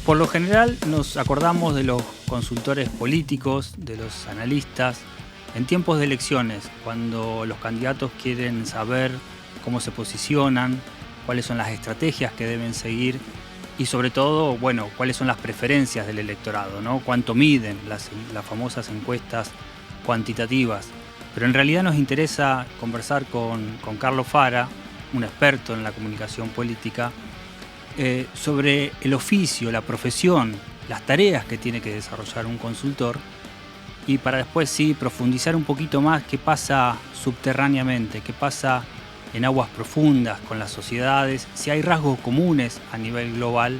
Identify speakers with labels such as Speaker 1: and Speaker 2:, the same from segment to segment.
Speaker 1: Por lo general nos acordamos de los consultores políticos, de los analistas, en tiempos de elecciones, cuando los candidatos quieren saber cómo se posicionan, cuáles son las estrategias que deben seguir y sobre todo, bueno, cuáles son las preferencias del electorado, ¿no? Cuánto miden las famosas encuestas cuantitativas. Pero en realidad nos interesa conversar con Carlos Fara, un experto en la comunicación política, sobre el oficio, la profesión, las tareas que tiene que desarrollar un consultor y para después sí profundizar un poquito más qué pasa subterráneamente, qué pasa en aguas profundas con las sociedades, si hay rasgos comunes a nivel global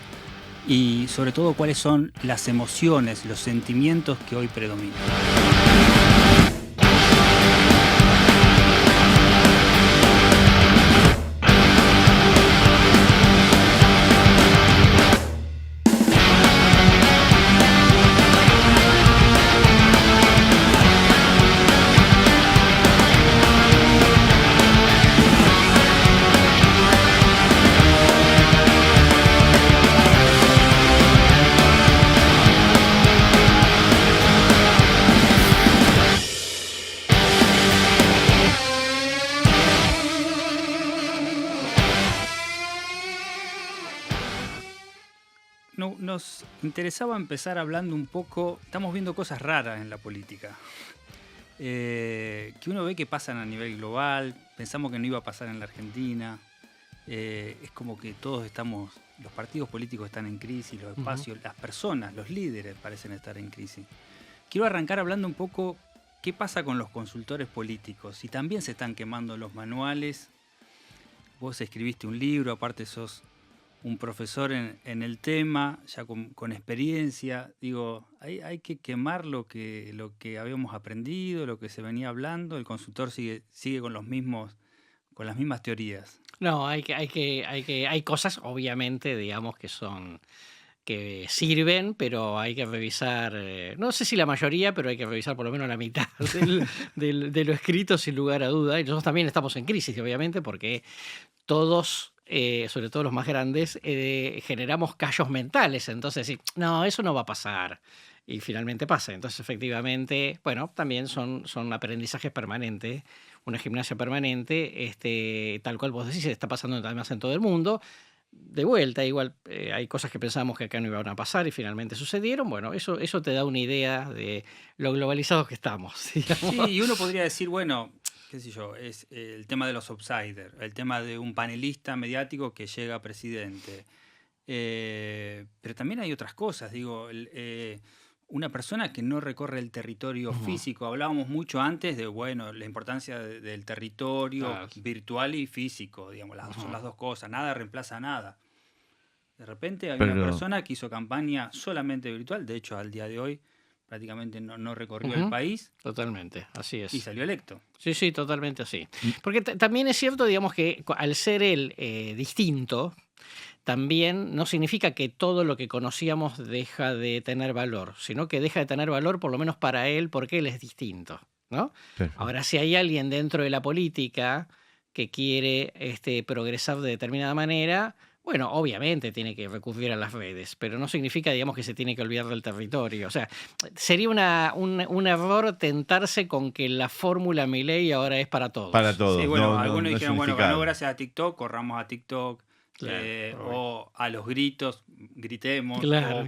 Speaker 1: y sobre todo cuáles son las emociones, los sentimientos que hoy predominan. Nos interesaba empezar hablando un poco, estamos viendo cosas raras en la política, que uno ve que pasan a nivel global, pensamos que no iba a pasar en la Argentina, es como que todos estamos, los partidos políticos están en crisis, los espacios, las personas, los líderes parecen estar en crisis. Quiero arrancar hablando un poco qué pasa con los consultores políticos, si también se están quemando los manuales, vos escribiste un libro, aparte sos un profesor en el tema, ya con experiencia, digo, hay que quemar lo que habíamos aprendido, lo que se venía hablando, el consultor sigue con las mismas teorías.
Speaker 2: No, hay cosas, obviamente, digamos, que sirven, pero hay que revisar, no sé si la mayoría, pero hay que revisar por lo menos la mitad de lo escrito, sin lugar a duda. Y nosotros también estamos en crisis, obviamente, porque todos, sobre todo los más grandes, generamos callos mentales. Entonces, sí, no, eso no va a pasar. Y finalmente pasa. Entonces, efectivamente, bueno, también son aprendizajes permanentes, una gimnasia permanente, tal cual vos decís, está pasando además en todo el mundo. De vuelta, igual hay cosas que pensábamos que acá no iban a pasar y finalmente sucedieron. Bueno, eso te da una idea de lo globalizados que estamos, digamos.
Speaker 1: Sí, y uno podría decir, bueno, qué sé yo, es el tema de los outsiders, el tema de un panelista mediático que llega a presidente. Pero también hay otras cosas, digo, una persona que no recorre el territorio físico. Hablábamos mucho antes de, bueno, la importancia del territorio virtual y físico, digamos, son las dos cosas, nada reemplaza nada. De repente hay una persona que hizo campaña solamente virtual, de hecho al día de hoy prácticamente no recorrió el país.
Speaker 2: Totalmente, así es.
Speaker 1: Y salió electo.
Speaker 2: Sí, totalmente así. Porque también es cierto, digamos, que al ser él distinto, también no significa que todo lo que conocíamos deja de tener valor, sino que deja de tener valor por lo menos para él porque él es distinto, ¿no? Perfecto. Ahora, si hay alguien dentro de la política que quiere progresar de determinada manera, bueno, obviamente tiene que recurrir a las redes, pero no significa, digamos, que se tiene que olvidar del territorio. O sea, sería un error tentarse con que la fórmula Milei ahora es para todos.
Speaker 3: Para todos.
Speaker 1: Sí, bueno, algunos dijeron, bueno, ganó gracias a TikTok, corramos a TikTok. Claro, o a los gritos, gritemos, claro, o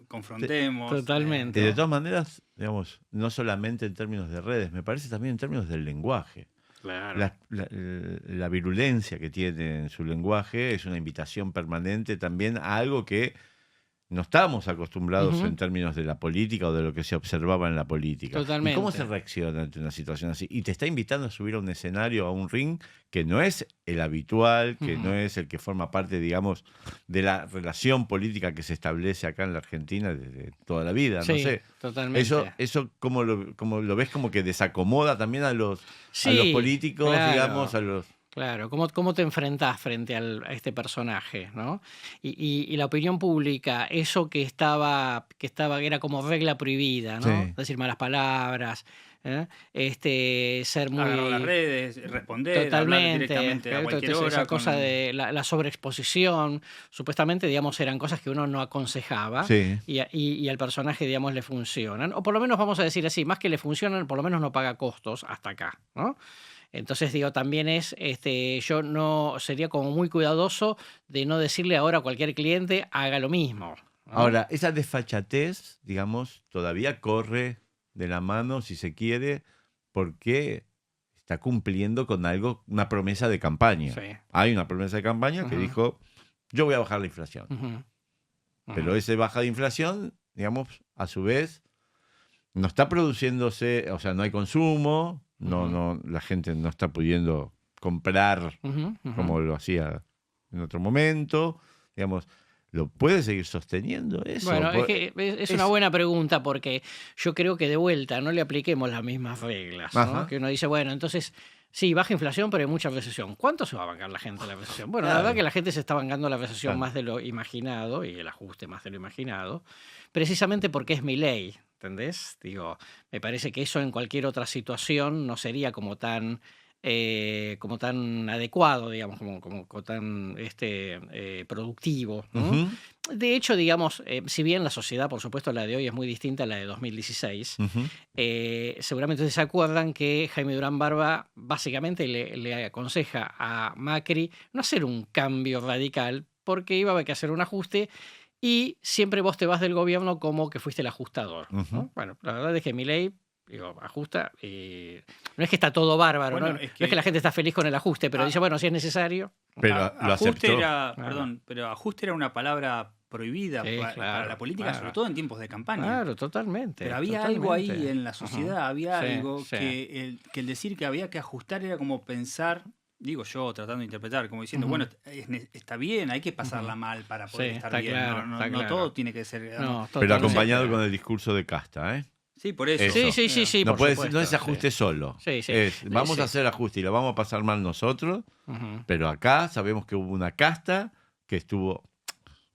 Speaker 1: confrontemos.
Speaker 2: Totalmente.
Speaker 3: Y de todas maneras, digamos, no solamente en términos de redes, me parece también en términos del lenguaje.
Speaker 2: Claro.
Speaker 3: La virulencia que tiene en su lenguaje es una invitación permanente también a algo que no estamos acostumbrados en términos de la política o de lo que se observaba en la política.
Speaker 2: Totalmente.
Speaker 3: ¿Y cómo se reacciona ante una situación así? Y te está invitando a subir a un escenario, a un ring, que no es el habitual, que no es el que forma parte, digamos, de la relación política que se establece acá en la Argentina desde toda la vida.
Speaker 2: Sí,
Speaker 3: no sé.
Speaker 2: Totalmente.
Speaker 3: Eso ¿cómo lo ves? Como que desacomoda también a los políticos, claro, digamos, a los...
Speaker 2: Claro, ¿cómo te enfrentás frente a este personaje, ¿no? Y la opinión pública, eso que era como regla prohibida, ¿no?
Speaker 3: Sí.
Speaker 2: Decir malas palabras, ¿eh? Ser
Speaker 1: Agarrar las
Speaker 2: muy...
Speaker 1: redes, responder, hablar
Speaker 2: Totalmente,
Speaker 1: directamente a cualquier
Speaker 2: entonces esa
Speaker 1: hora.
Speaker 2: cosa de la sobreexposición, supuestamente, digamos, eran cosas que uno no aconsejaba
Speaker 3: Sí.
Speaker 2: y al personaje, digamos, le funcionan, o por lo menos vamos a decir así, más que le funcionan, por lo menos no paga costos hasta acá, ¿no? Entonces, digo, también yo no sería como muy cuidadoso de no decirle ahora a cualquier cliente haga lo mismo, ¿no?
Speaker 3: Ahora, esa desfachatez, digamos, todavía corre de la mano, si se quiere, porque está cumpliendo con algo, una promesa de campaña.
Speaker 2: Sí.
Speaker 3: Hay una promesa de campaña que
Speaker 2: Ujú.
Speaker 3: dijo, yo voy a bajar la inflación.
Speaker 2: Ujú,
Speaker 3: Pero
Speaker 2: ujú.
Speaker 3: esa baja de inflación, digamos, a su vez, no está produciéndose, o sea, no hay consumo, la gente no está pudiendo comprar
Speaker 2: Ujú, ujú.
Speaker 3: como lo hacía en otro momento, digamos, ¿lo puede seguir sosteniendo eso?
Speaker 2: Bueno, es que es una
Speaker 3: Es-
Speaker 2: buena pregunta porque yo creo que de vuelta no le apliquemos las mismas reglas, ¿no?
Speaker 3: Ajá.
Speaker 2: Que uno dice, bueno, entonces sí, baja inflación, pero hay mucha recesión. ¿Cuánto se va a bancar la gente la recesión? Bueno, la
Speaker 3: Claro.
Speaker 2: verdad que la gente se está bancando la recesión
Speaker 3: Claro.
Speaker 2: más de lo imaginado y el ajuste más de lo imaginado, precisamente porque es mi ley, ¿entendés? Digo, me parece que eso en cualquier otra situación no sería como tan adecuado, digamos, como tan productivo, ¿no?
Speaker 3: Ujú,
Speaker 2: De hecho, digamos, si bien la sociedad, por supuesto, la de hoy es muy distinta a la de 2016,
Speaker 3: ujú.
Speaker 2: seguramente ustedes se acuerdan que Jaime Durán Barba básicamente le aconseja a Macri no hacer un cambio radical porque iba a haber que hacer un ajuste y siempre vos te vas del gobierno como que fuiste el ajustador, ¿no?
Speaker 3: Ujú.
Speaker 2: Bueno, la verdad es que Milei, digo, ajusta y no es que está todo bárbaro,
Speaker 1: Bueno,
Speaker 2: ¿no?
Speaker 1: es
Speaker 2: No es que la
Speaker 1: que
Speaker 2: gente está feliz con el ajuste, pero
Speaker 1: a-
Speaker 2: dice, bueno, si es necesario.
Speaker 3: Pero lo
Speaker 1: ajuste
Speaker 3: aceptó.
Speaker 1: era,
Speaker 2: Claro.
Speaker 1: perdón, pero ajuste era una palabra prohibida
Speaker 2: Sí,
Speaker 1: para
Speaker 2: claro,
Speaker 1: la política,
Speaker 2: claro.
Speaker 1: sobre todo en tiempos de campaña.
Speaker 2: Claro, totalmente.
Speaker 1: Pero había algo ahí
Speaker 2: totalmente.
Speaker 1: en la sociedad, había
Speaker 2: Sí,
Speaker 1: algo
Speaker 2: sí.
Speaker 1: que el decir que había que ajustar era como pensar, digo yo, tratando de interpretar, como diciendo,
Speaker 2: Ujú.
Speaker 1: bueno, está bien, hay que pasarla
Speaker 2: Ujú.
Speaker 1: mal para poder
Speaker 2: Sí,
Speaker 1: estar
Speaker 2: está
Speaker 1: bien.
Speaker 2: claro,
Speaker 1: No,
Speaker 2: está
Speaker 1: no
Speaker 2: claro.
Speaker 1: todo tiene que ser.
Speaker 2: No,
Speaker 1: Digamos.
Speaker 3: Pero
Speaker 2: totalmente.
Speaker 3: acompañado con el discurso de casta, ¿eh?
Speaker 1: Sí, por eso.
Speaker 3: Eso.
Speaker 2: Sí, sí, sí,
Speaker 3: No,
Speaker 2: por supuesto.
Speaker 3: no es ajuste
Speaker 2: sí.
Speaker 3: solo.
Speaker 2: Sí, sí.
Speaker 3: Es, vamos
Speaker 2: Sí.
Speaker 3: a hacer ajuste y lo vamos a pasar mal nosotros,
Speaker 2: Ujú.
Speaker 3: pero acá sabemos que hubo una casta que estuvo,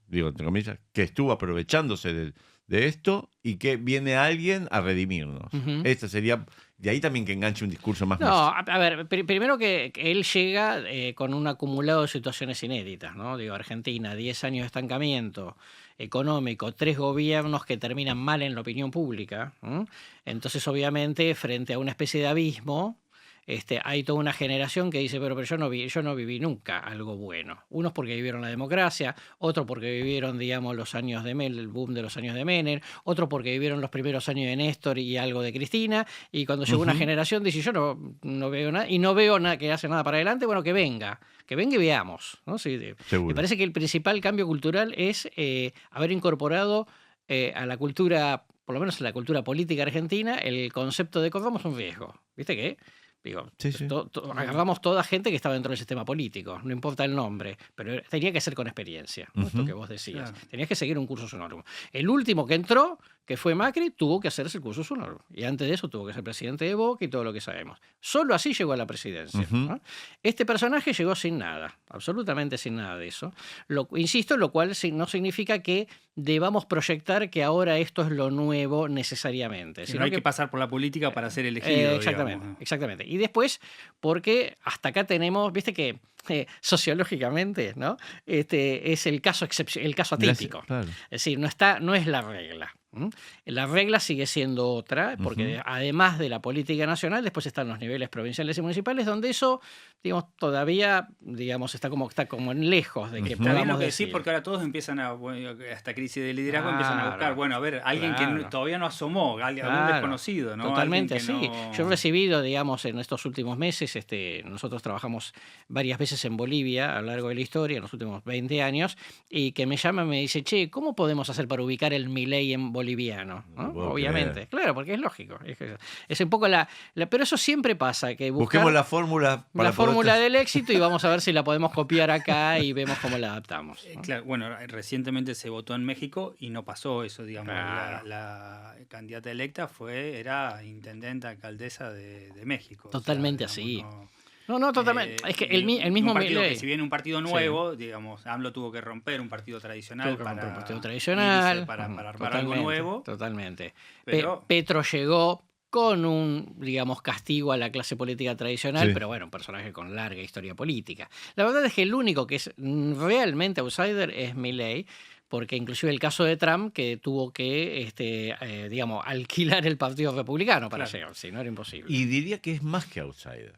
Speaker 3: digo entre comillas, que estuvo aprovechándose de esto y que viene alguien a redimirnos.
Speaker 2: Ujú.
Speaker 3: Esta sería, de ahí también que enganche un discurso más
Speaker 2: No, a ver, primero que él llega con un acumulado de situaciones inéditas, ¿no? Digo, Argentina, 10 años de estancamiento económico, 3 gobiernos que terminan mal en la opinión pública. ¿M? Entonces, obviamente, frente a una especie de abismo, hay toda una generación que dice, pero yo no viví nunca algo bueno. Unos porque vivieron la democracia, otros porque vivieron, digamos, los años de el boom de los años de Menem, otros porque vivieron los primeros años de Néstor y algo de Cristina, y cuando llegó una
Speaker 3: Ujú.
Speaker 2: generación dice, yo no veo nada, y no veo nada que hace nada para adelante, bueno, que venga y veamos, ¿no? Sí, me
Speaker 3: Seguro.
Speaker 2: parece que el principal cambio cultural es haber incorporado a la cultura, por lo menos a la cultura política argentina, el concepto de corramos un riesgo. ¿Viste qué? Digo,
Speaker 3: Sí, sí.
Speaker 2: agarramos toda gente que estaba dentro del sistema político, no importa el nombre, pero tenía que ser con experiencia, ¿no? Esto
Speaker 3: Ujú.
Speaker 2: que vos decías.
Speaker 1: Claro.
Speaker 2: Tenías que seguir un curso sonorum. El último que entró, que fue Macri, tuvo que hacerse el curso sonorum. Y antes de eso tuvo que ser presidente de Boca y todo lo que sabemos. Solo así llegó a la presidencia.
Speaker 3: Ujú.
Speaker 2: ¿No? Este personaje llegó sin nada, absolutamente sin nada de eso. Insisto, lo cual no significa que debamos proyectar que ahora esto es lo nuevo necesariamente.
Speaker 1: No hay que pasar por la política para ser elegido.
Speaker 2: Exactamente,
Speaker 1: digamos.
Speaker 2: exactamente. Y después, porque hasta acá tenemos, viste que sociológicamente, ¿no? Es el caso atípico.
Speaker 3: Claro.
Speaker 2: Es decir, no es la regla. ¿M? La regla sigue siendo otra, porque
Speaker 3: Ujú.
Speaker 2: además de la política nacional, después están los niveles provinciales y municipales, donde eso, digamos, todavía, digamos, está como lejos de que
Speaker 3: Ujú.
Speaker 1: Está bien lo
Speaker 2: podamos
Speaker 1: que
Speaker 2: decir.
Speaker 1: decís, porque ahora todos empiezan esta crisis de liderazgo empiezan a buscar,
Speaker 2: Claro,
Speaker 1: bueno, a ver, alguien que
Speaker 2: claro.
Speaker 1: todavía no asomó, algún
Speaker 2: Claro,
Speaker 1: desconocido, ¿no?
Speaker 2: totalmente,
Speaker 1: Alguien que
Speaker 2: sí.
Speaker 1: no-
Speaker 2: Yo he recibido, digamos, en estos últimos meses, nosotros trabajamos varias veces en Bolivia a lo largo de la historia, en los últimos 20 años, y que me llama y me dice, che, ¿cómo podemos hacer para ubicar el Milei en boliviano? ¿No?
Speaker 3: No puedo
Speaker 2: Obviamente,
Speaker 3: creer.
Speaker 2: claro, porque es lógico. Es un poco pero eso siempre pasa, que
Speaker 3: Busquemos la fórmula para
Speaker 2: la fórmula
Speaker 3: poder-
Speaker 2: del éxito y vamos a ver si la podemos copiar acá y vemos cómo la adaptamos. ¿No?
Speaker 1: Claro, bueno, recientemente se votó en México y no pasó eso, digamos.
Speaker 2: Claro.
Speaker 1: La candidata electa era intendenta, alcaldesa de México.
Speaker 2: Totalmente
Speaker 1: digamos,
Speaker 2: así.
Speaker 1: no-
Speaker 2: No, totalmente. Es que el mismo
Speaker 1: un partido
Speaker 2: Milei,
Speaker 1: que si viene un partido nuevo, digamos, AMLO tuvo que romper un partido tradicional
Speaker 2: tuvo que romper un
Speaker 1: para
Speaker 2: partido tradicional,
Speaker 1: irse, para armar algo
Speaker 2: totalmente,
Speaker 1: nuevo.
Speaker 2: totalmente.
Speaker 1: Pero
Speaker 2: Petro llegó con un, digamos, castigo a la clase política tradicional,
Speaker 3: Sí.
Speaker 2: pero bueno, un personaje con larga historia política. La verdad es que el único que es realmente outsider es Milei, porque inclusive el caso de Trump, que tuvo que, digamos, alquilar el Partido Republicano para
Speaker 1: Claro.
Speaker 2: llegar, si no era imposible.
Speaker 3: Y diría que es más que outsider.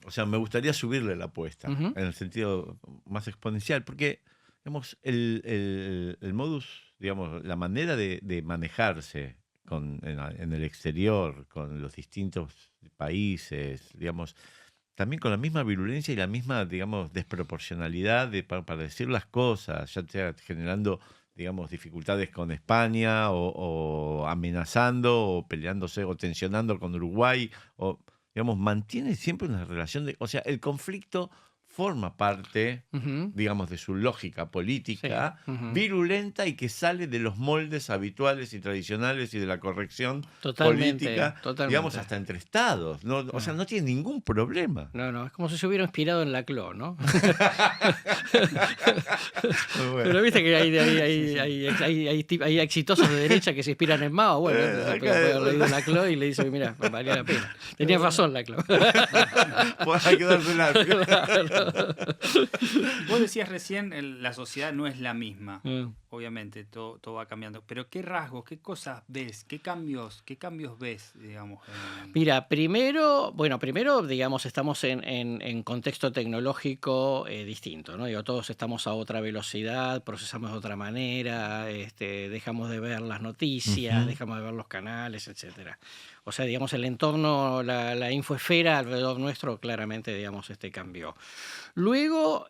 Speaker 3: O sea, me gustaría subirle la apuesta
Speaker 2: Ujú.
Speaker 3: en el sentido más exponencial, porque digamos, el modus, digamos, la manera de manejarse en el exterior, con los distintos países, digamos, también con la misma virulencia y la misma, digamos, desproporcionalidad para decir las cosas, ya sea generando, digamos, dificultades con España o amenazando o peleándose o tensionando con Uruguay, o, digamos, mantiene siempre una relación de, o sea, el conflicto forma parte,
Speaker 2: Ujú.
Speaker 3: digamos, de su lógica política
Speaker 2: Sí, ujú.
Speaker 3: virulenta y que sale de los moldes habituales y tradicionales y de la corrección
Speaker 2: Totalmente,
Speaker 3: política,
Speaker 2: totalmente.
Speaker 3: digamos, hasta entre estados. ¿No? O sea, no tiene ningún problema.
Speaker 2: No, es como si se hubiera inspirado en Laclau, ¿no?
Speaker 3: Bueno.
Speaker 2: Pero viste que hay exitosos de derecha que se inspiran en Mao. Bueno, se puede haber leído Laclau y le dice, mira, valía la pena. Tenías razón, Laclau.
Speaker 3: Hay que darse la...
Speaker 1: vos decías recién, la sociedad no es la misma.
Speaker 2: Mm.
Speaker 1: Obviamente, todo va cambiando. Pero ¿qué rasgos, qué cosas ves? ¿Qué cambios ves, digamos?
Speaker 2: Mira, primero, digamos, estamos en contexto tecnológico distinto, ¿no? Digo, todos estamos a otra velocidad, procesamos de otra manera, dejamos de ver las noticias,
Speaker 3: Ujú.
Speaker 2: dejamos de ver los canales, etcétera. O sea, digamos, el entorno, la infoesfera alrededor nuestro claramente, digamos, cambió. Luego,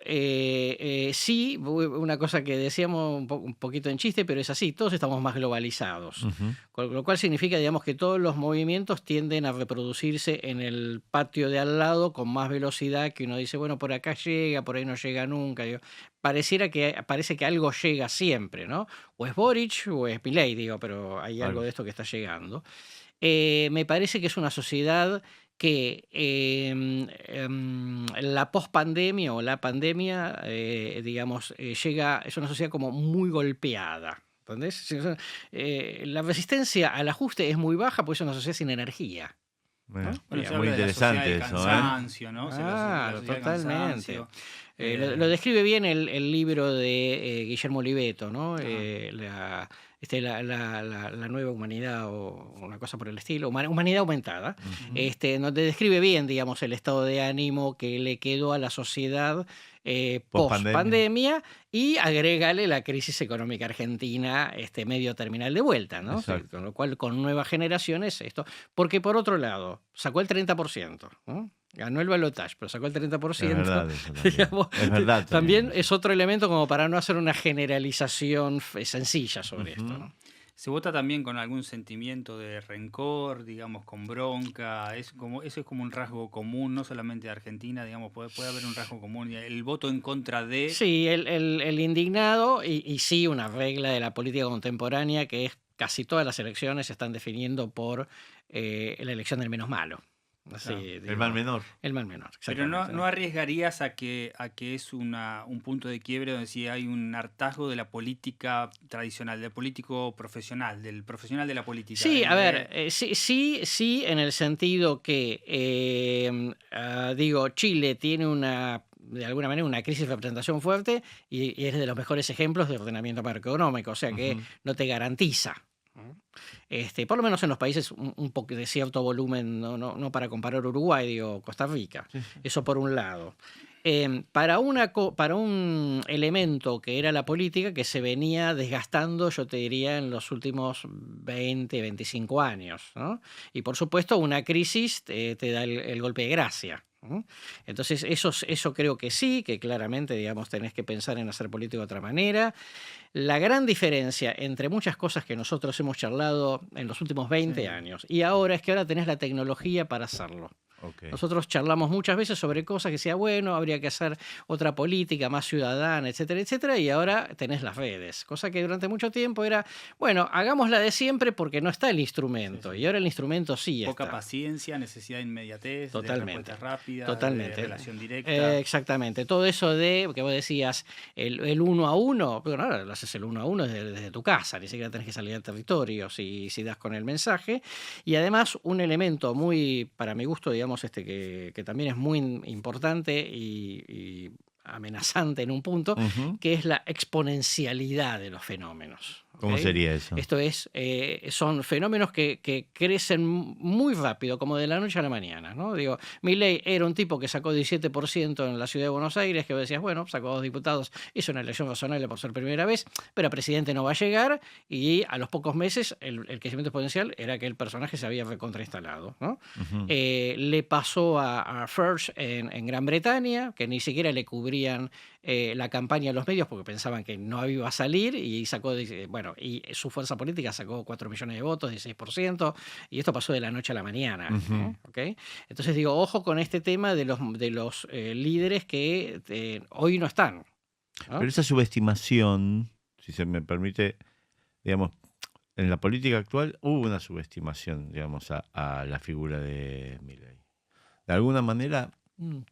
Speaker 2: sí, una cosa que decíamos un poquito en chiste, pero es así, todos estamos más globalizados.
Speaker 3: Ujú.
Speaker 2: Con lo cual significa, digamos, que todos los movimientos tienden a reproducirse en el patio de al lado con más velocidad, que uno dice, bueno, por acá llega, por ahí no llega nunca. Digo, parece que algo llega siempre, ¿no? O es Boric o es Milei, digo, pero hay algo
Speaker 3: Claro.
Speaker 2: de esto que está llegando. Me parece que es una sociedad que la pospandemia o la pandemia, digamos, es una sociedad como muy golpeada. ¿Entendés? La resistencia al ajuste es muy baja porque es una sociedad sin energía.
Speaker 3: Bueno,
Speaker 2: ¿No?
Speaker 1: Bueno, se
Speaker 3: muy
Speaker 1: habla de la sociedad
Speaker 3: interesante
Speaker 1: del
Speaker 3: eso, ¿eh?
Speaker 1: cansancio, ¿no? La
Speaker 2: Claro,
Speaker 1: sociedad del
Speaker 2: totalmente.
Speaker 1: cansancio.
Speaker 2: Lo describe bien el libro de Guillermo Oliveto, ¿no?
Speaker 1: Ajá.
Speaker 2: La nueva humanidad o una cosa por el estilo, humanidad aumentada,
Speaker 3: Ujú.
Speaker 2: donde describe bien, digamos, el estado de ánimo que le quedó a la sociedad post-pandemia y agrégale la crisis económica argentina medio terminal de vuelta, ¿no? Sí,
Speaker 3: Exacto.
Speaker 2: con lo cual, con nuevas generaciones, esto. Porque por otro lado, sacó el 30%, ¿no? Ganó el balotaje, pero sacó el 30%.
Speaker 3: Es verdad eso también.
Speaker 2: Digamos,
Speaker 3: Es verdad
Speaker 2: también es otro elemento como para no hacer una generalización sencilla sobre esto,
Speaker 3: Ujú.
Speaker 2: ¿no?
Speaker 1: Se vota también con algún sentimiento de rencor, digamos, con bronca. Eso es como un rasgo común, no solamente de Argentina, digamos, puede haber un rasgo común. El voto en contra de...
Speaker 2: Sí, el indignado y sí una regla de la política contemporánea que es casi todas las elecciones se están definiendo por la elección del menos malo. Así,
Speaker 1: Claro.
Speaker 3: El
Speaker 2: digo,
Speaker 3: mal menor.
Speaker 2: El mal menor,
Speaker 1: Pero
Speaker 2: exactamente.
Speaker 1: no arriesgarías a que es un punto de quiebre donde sí hay un hartazgo de la política tradicional, del político profesional, del profesional de la política.
Speaker 2: Sí, a ver, sí, en el sentido que, digo, Chile tiene de alguna manera una crisis de representación fuerte y es de los mejores ejemplos de ordenamiento macroeconómico, o sea que
Speaker 3: Ujú.
Speaker 2: no te garantiza. ¿No? Por lo menos en los países un poco de cierto volumen, no para comparar Uruguay, digo, Costa Rica.
Speaker 3: Sí, sí.
Speaker 2: Eso por un lado. Para un elemento que era la política que se venía desgastando, yo te diría, en los últimos 20, 25 años, ¿no? Y por supuesto una crisis te da el golpe de gracia. ¿No? Entonces eso creo que sí, que claramente, digamos, tenés que pensar en hacer política de otra manera. La gran diferencia entre muchas cosas que nosotros hemos charlado en los últimos 20
Speaker 3: Sí.
Speaker 2: años y ahora es que ahora tenés la tecnología para hacerlo.
Speaker 3: Ok.
Speaker 2: Nosotros charlamos muchas veces sobre cosas que sea bueno, habría que hacer otra política más ciudadana, etcétera, etcétera, y ahora tenés las redes, cosa que durante mucho tiempo era, bueno, hagamos la de siempre porque no está el instrumento,
Speaker 1: Sí, sí.
Speaker 2: y ahora el instrumento sí
Speaker 1: Poca
Speaker 2: está.
Speaker 1: paciencia, necesidad de inmediatez, de
Speaker 2: Totalmente.
Speaker 1: respuestas rápidas,
Speaker 2: Totalmente.
Speaker 1: de relación directa.
Speaker 2: Exactamente. Todo eso de que vos decías el uno a uno, bueno, ahora lo haces el uno a uno desde tu casa, ni siquiera tenés que salir al territorio si das con el mensaje. Y además un elemento muy, para mi gusto, digamos, que también es muy importante y amenazante en un punto,
Speaker 3: Ujú.
Speaker 2: que es la exponencialidad de los fenómenos.
Speaker 3: ¿Cómo
Speaker 2: ¿Ok?
Speaker 3: sería eso?
Speaker 2: Esto es, son fenómenos que crecen muy rápido, como de la noche a la mañana, ¿no? Digo, Milei era un tipo que sacó 17% en la ciudad de Buenos Aires, que vos decías, bueno, sacó 2 diputados, hizo una elección razonable por ser primera vez, pero a presidente no va a llegar, y a los pocos meses el crecimiento exponencial era que el personaje se había recontrainstalado, ¿no?
Speaker 3: Ujú.
Speaker 2: Le pasó a First en Gran Bretaña, que ni siquiera le cubrían la campaña a los medios porque pensaban que no iba a salir y sacó, bueno, y su fuerza política sacó 4 millones de votos, 16%, y esto pasó de la noche a la mañana.
Speaker 3: Ujú.
Speaker 2: ¿Ok? Entonces digo, ojo con este tema de los líderes que hoy no están, ¿no?
Speaker 3: Pero esa subestimación, si se me permite, digamos, en la política actual hubo una subestimación, digamos, a la figura de Milei. De alguna manera,
Speaker 2: Mm.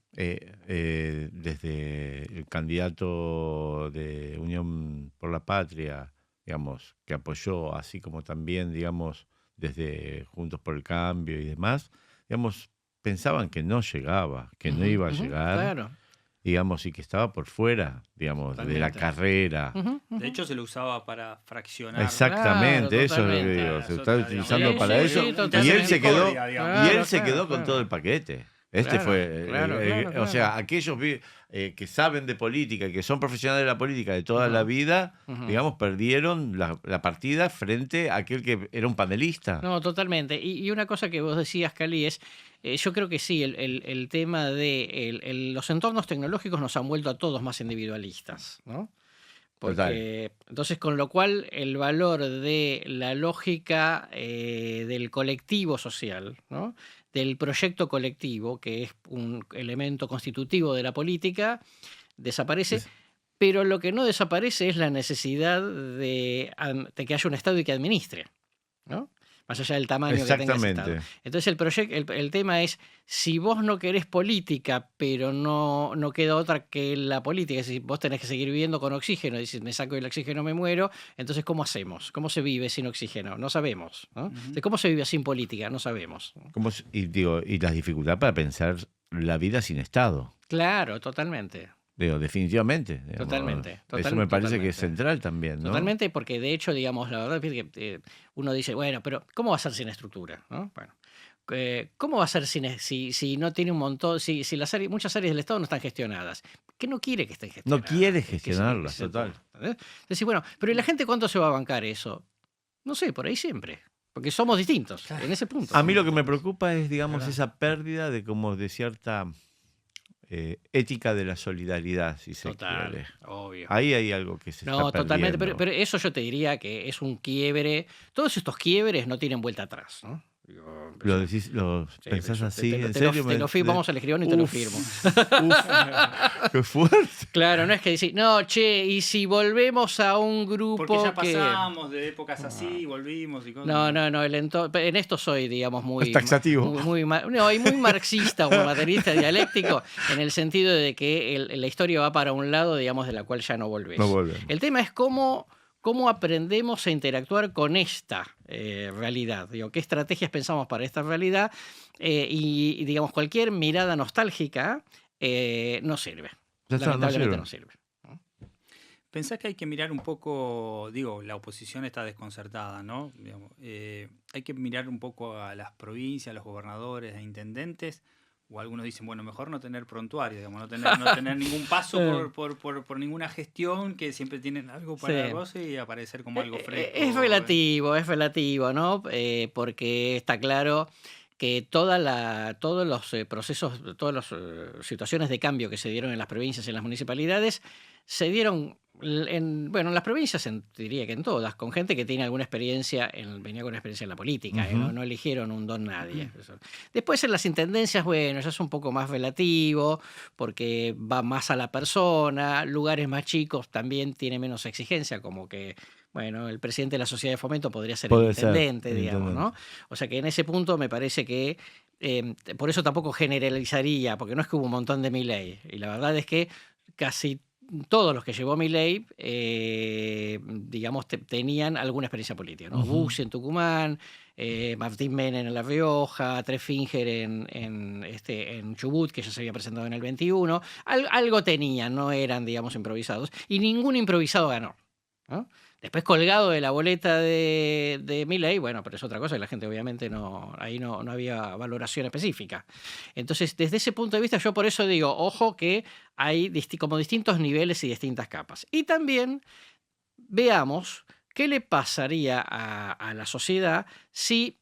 Speaker 3: desde el candidato de Unión por la Patria, digamos, que apoyó, así como también, digamos, desde Juntos por el Cambio y demás, digamos, pensaban que no llegaba, que no
Speaker 2: Ujú,
Speaker 3: iba a
Speaker 2: ujú,
Speaker 3: llegar,
Speaker 2: claro.
Speaker 3: digamos, y que estaba por fuera, digamos, de la
Speaker 2: Totalmente.
Speaker 3: carrera.
Speaker 2: Ujú,
Speaker 1: De
Speaker 2: ujú.
Speaker 1: hecho, se lo usaba para fraccionar.
Speaker 3: Exactamente,
Speaker 2: Claro,
Speaker 3: eso es lo que
Speaker 2: totalmente.
Speaker 3: digo,
Speaker 1: Las
Speaker 3: se está
Speaker 1: otras,
Speaker 3: utilizando
Speaker 2: Sí,
Speaker 3: para
Speaker 2: sí,
Speaker 3: eso,
Speaker 2: sí,
Speaker 3: y él
Speaker 2: totalmente.
Speaker 3: se quedó,
Speaker 1: Discordia, digamos.
Speaker 3: y él
Speaker 2: Claro,
Speaker 3: se
Speaker 2: claro,
Speaker 3: quedó con
Speaker 2: claro.
Speaker 3: todo el paquete. Este
Speaker 2: Claro,
Speaker 3: fue,
Speaker 2: claro, claro,
Speaker 3: o sea,
Speaker 2: claro.
Speaker 3: aquellos que saben de política, que son profesionales de la política de toda la
Speaker 2: Ujú,
Speaker 3: vida,
Speaker 2: ujú.
Speaker 3: digamos, perdieron la partida frente a aquel que era un panelista.
Speaker 2: No, totalmente. Y una cosa que vos decías, Cali, es, yo creo que sí, el tema de los entornos tecnológicos nos han vuelto a todos más individualistas, ¿no?
Speaker 3: Total.
Speaker 2: Porque, entonces, con lo cual, el valor de la lógica del colectivo social, ¿no? Del proyecto colectivo, que es un elemento constitutivo de la política, desaparece.
Speaker 3: Es-
Speaker 2: Pero lo que no desaparece es la necesidad de que haya un Estado y que administre, ¿no? Más allá del tamaño que tenga ese Estado.
Speaker 3: Exactamente.
Speaker 2: Entonces el tema es, si vos no querés política, pero no queda otra que la política, si vos tenés que seguir viviendo con oxígeno, y si me saco el oxígeno me muero, entonces ¿cómo hacemos? ¿Cómo se vive sin oxígeno? No sabemos, ¿no? Entonces, ¿cómo se vive sin política? No sabemos.
Speaker 3: Y digo, y la dificultad para pensar la vida sin Estado.
Speaker 2: Claro, totalmente.
Speaker 3: Digo, definitivamente. Digamos,
Speaker 2: Totalmente,
Speaker 3: eso me parece que es
Speaker 2: totalmente.
Speaker 3: central también, ¿no?
Speaker 2: Totalmente, porque de hecho, digamos, la verdad es que uno dice, bueno, pero ¿cómo va a ser sin estructura? ¿No? Bueno, ¿cómo va a ser si no tiene un montón, si muchas áreas del Estado no están gestionadas? ¿Qué no quiere que estén
Speaker 3: No
Speaker 2: gestionadas?
Speaker 3: quiere
Speaker 2: Ese
Speaker 3: gestionarlas,
Speaker 2: es el
Speaker 3: total.
Speaker 2: punto, ¿entendés? Decir, bueno, pero ¿y la gente cuánto se va a bancar eso? No sé, por ahí siempre. Porque somos distintos en ese punto.
Speaker 3: A mí lo que me preocupa es, digamos,
Speaker 1: Verdad.
Speaker 3: esa pérdida de como de cierta ética de la solidaridad, si se
Speaker 2: Total,
Speaker 3: quiere.
Speaker 2: obvio.
Speaker 3: Ahí hay algo que se
Speaker 2: No,
Speaker 3: está
Speaker 2: totalmente,
Speaker 3: perdiendo.
Speaker 2: pero eso yo te diría que es un quiebre. Todos estos quiebres no tienen vuelta atrás, ¿no? Digo,
Speaker 3: Lo decís, lo
Speaker 2: sí,
Speaker 3: pensás
Speaker 2: yo
Speaker 3: así, ¿en
Speaker 2: te
Speaker 3: serio?
Speaker 2: lo firmo, vamos al escribano y te lo
Speaker 3: Uf,
Speaker 2: firmo.
Speaker 3: uf, qué fuerte.
Speaker 2: Claro, no es que decir, no, che, y si volvemos a un grupo
Speaker 1: Porque ya
Speaker 2: que...
Speaker 1: pasamos de épocas así y volvimos y cosas.
Speaker 2: No, en esto soy, digamos, muy...
Speaker 3: Es taxativo.
Speaker 2: No, y muy marxista o materialista dialéctico, en el sentido de que la historia va para un lado, digamos, de la cual ya no volvés.
Speaker 3: No volvemos.
Speaker 2: El tema es cómo aprendemos a interactuar con esta realidad. Digo, qué estrategias pensamos para esta realidad y, digamos, cualquier mirada nostálgica no sirve.
Speaker 3: Ya está, no
Speaker 2: Lamentablemente
Speaker 3: sirve.
Speaker 2: no sirve.
Speaker 1: Pensás que hay que mirar un poco, digo, la oposición está desconcertada, ¿no? Digamos, hay que mirar un poco a las provincias, a los gobernadores, a intendentes, o algunos dicen, bueno, mejor no tener prontuario, digamos, no tener ningún paso por ninguna gestión, que siempre tienen algo para
Speaker 2: Sí.
Speaker 1: el goce y aparecer como algo fresco.
Speaker 2: Es relativo, ¿no? Porque está claro que todos los procesos, todas las situaciones de cambio que se dieron en las provincias y en las municipalidades se dieron bueno, en las provincias, diría que en todas, con gente que tiene alguna experiencia, venía con experiencia en la política, no eligieron un don nadie. Después en las intendencias, bueno, ya es un poco más relativo, porque va más a la persona, lugares más chicos también tiene menos exigencia, como que, bueno, el presidente de la sociedad de fomento podría ser el intendente, digamos, ¿no? O sea que en ese punto me parece que por eso tampoco generalizaría, porque no es que hubo un montón de Milei, y la verdad es que casi todos los que llevó Milei, digamos, tenían alguna experiencia política, ¿no? Bush en Tucumán, Martín Menem en La Rioja, Treffinger en Chubut, que ya se había presentado en el 21. Algo tenían, no eran, digamos, improvisados. Y ningún improvisado ganó, ¿no? Después colgado de la boleta de Milei, bueno, pero es otra cosa, y la gente obviamente ahí no había valoración específica. Entonces, desde ese punto de vista, yo por eso digo, ojo que hay como distintos niveles y distintas capas. Y también veamos qué le pasaría a la sociedad si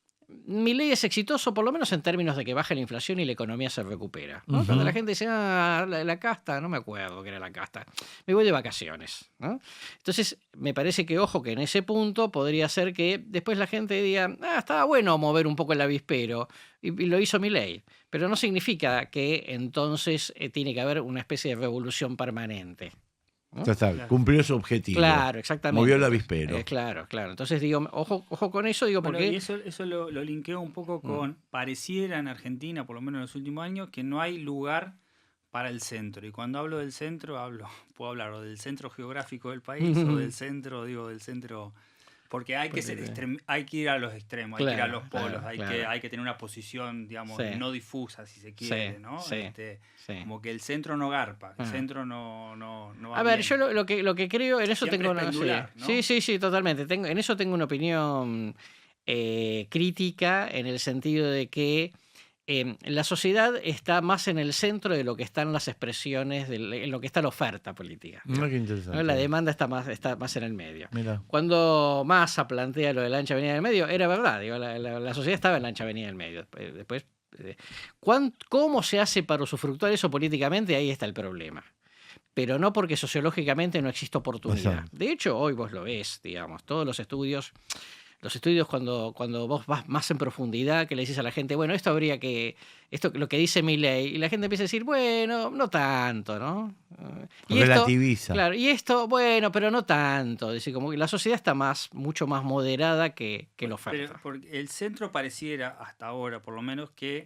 Speaker 2: Milei es exitoso, por lo menos en términos de que baja la inflación y la economía se recupera, ¿no? Cuando la gente dice, la casta, no me acuerdo qué era la casta, me voy de vacaciones, ¿no? Entonces, me parece que, ojo, que en ese punto podría ser que después la gente diga, estaba bueno mover un poco el avispero, y lo hizo Milei, pero no significa que entonces tiene que haber una especie de revolución permanente, ¿no?
Speaker 3: Ya está, cumplió su objetivo.
Speaker 2: Claro, exactamente.
Speaker 3: Movió el avispero.
Speaker 2: Claro. Entonces digo, ojo con eso, digo,
Speaker 1: Bueno,
Speaker 2: porque...
Speaker 1: y eso lo linkeo un poco con, pareciera en Argentina, por lo menos en los últimos años, que no hay lugar para el centro. Y cuando hablo del centro, puedo hablar o del centro geográfico del país o del centro, del centro... Porque hay que ir a los extremos, hay que ir a los polos, hay que tener una posición, digamos, no difusa, si se quiere, ¿no? Como que el centro no garpa, el centro no va
Speaker 2: A ver,
Speaker 1: bien.
Speaker 2: yo lo que creo, en eso
Speaker 1: Siempre
Speaker 2: tengo una...
Speaker 1: pendular, ¿no?
Speaker 2: Sí, totalmente. En eso tengo una opinión crítica, en el sentido de que la sociedad está más en el centro de lo que están las expresiones, en lo que está la oferta política.
Speaker 3: Qué interesante.
Speaker 2: ¿No? La demanda está más en el medio.
Speaker 3: Mira.
Speaker 2: Cuando Massa plantea lo de la ancha avenida del medio, era verdad, digo, la sociedad estaba en la ancha avenida del medio. Después, ¿cómo se hace para usufructuar eso políticamente? Ahí está el problema. Pero no porque sociológicamente no existe oportunidad.
Speaker 3: Exacto.
Speaker 2: De hecho, hoy vos lo ves, digamos, todos los estudios cuando vos vas más en profundidad, que le dices a la gente, bueno, esto lo que dice Milei, y la gente empieza a decir, bueno, no tanto, ¿no? Y
Speaker 3: relativiza.
Speaker 2: Claro, y esto, bueno, pero no tanto. Dice, como que la sociedad está mucho más moderada que la oferta.
Speaker 1: Pero porque el centro pareciera, hasta ahora por lo menos, que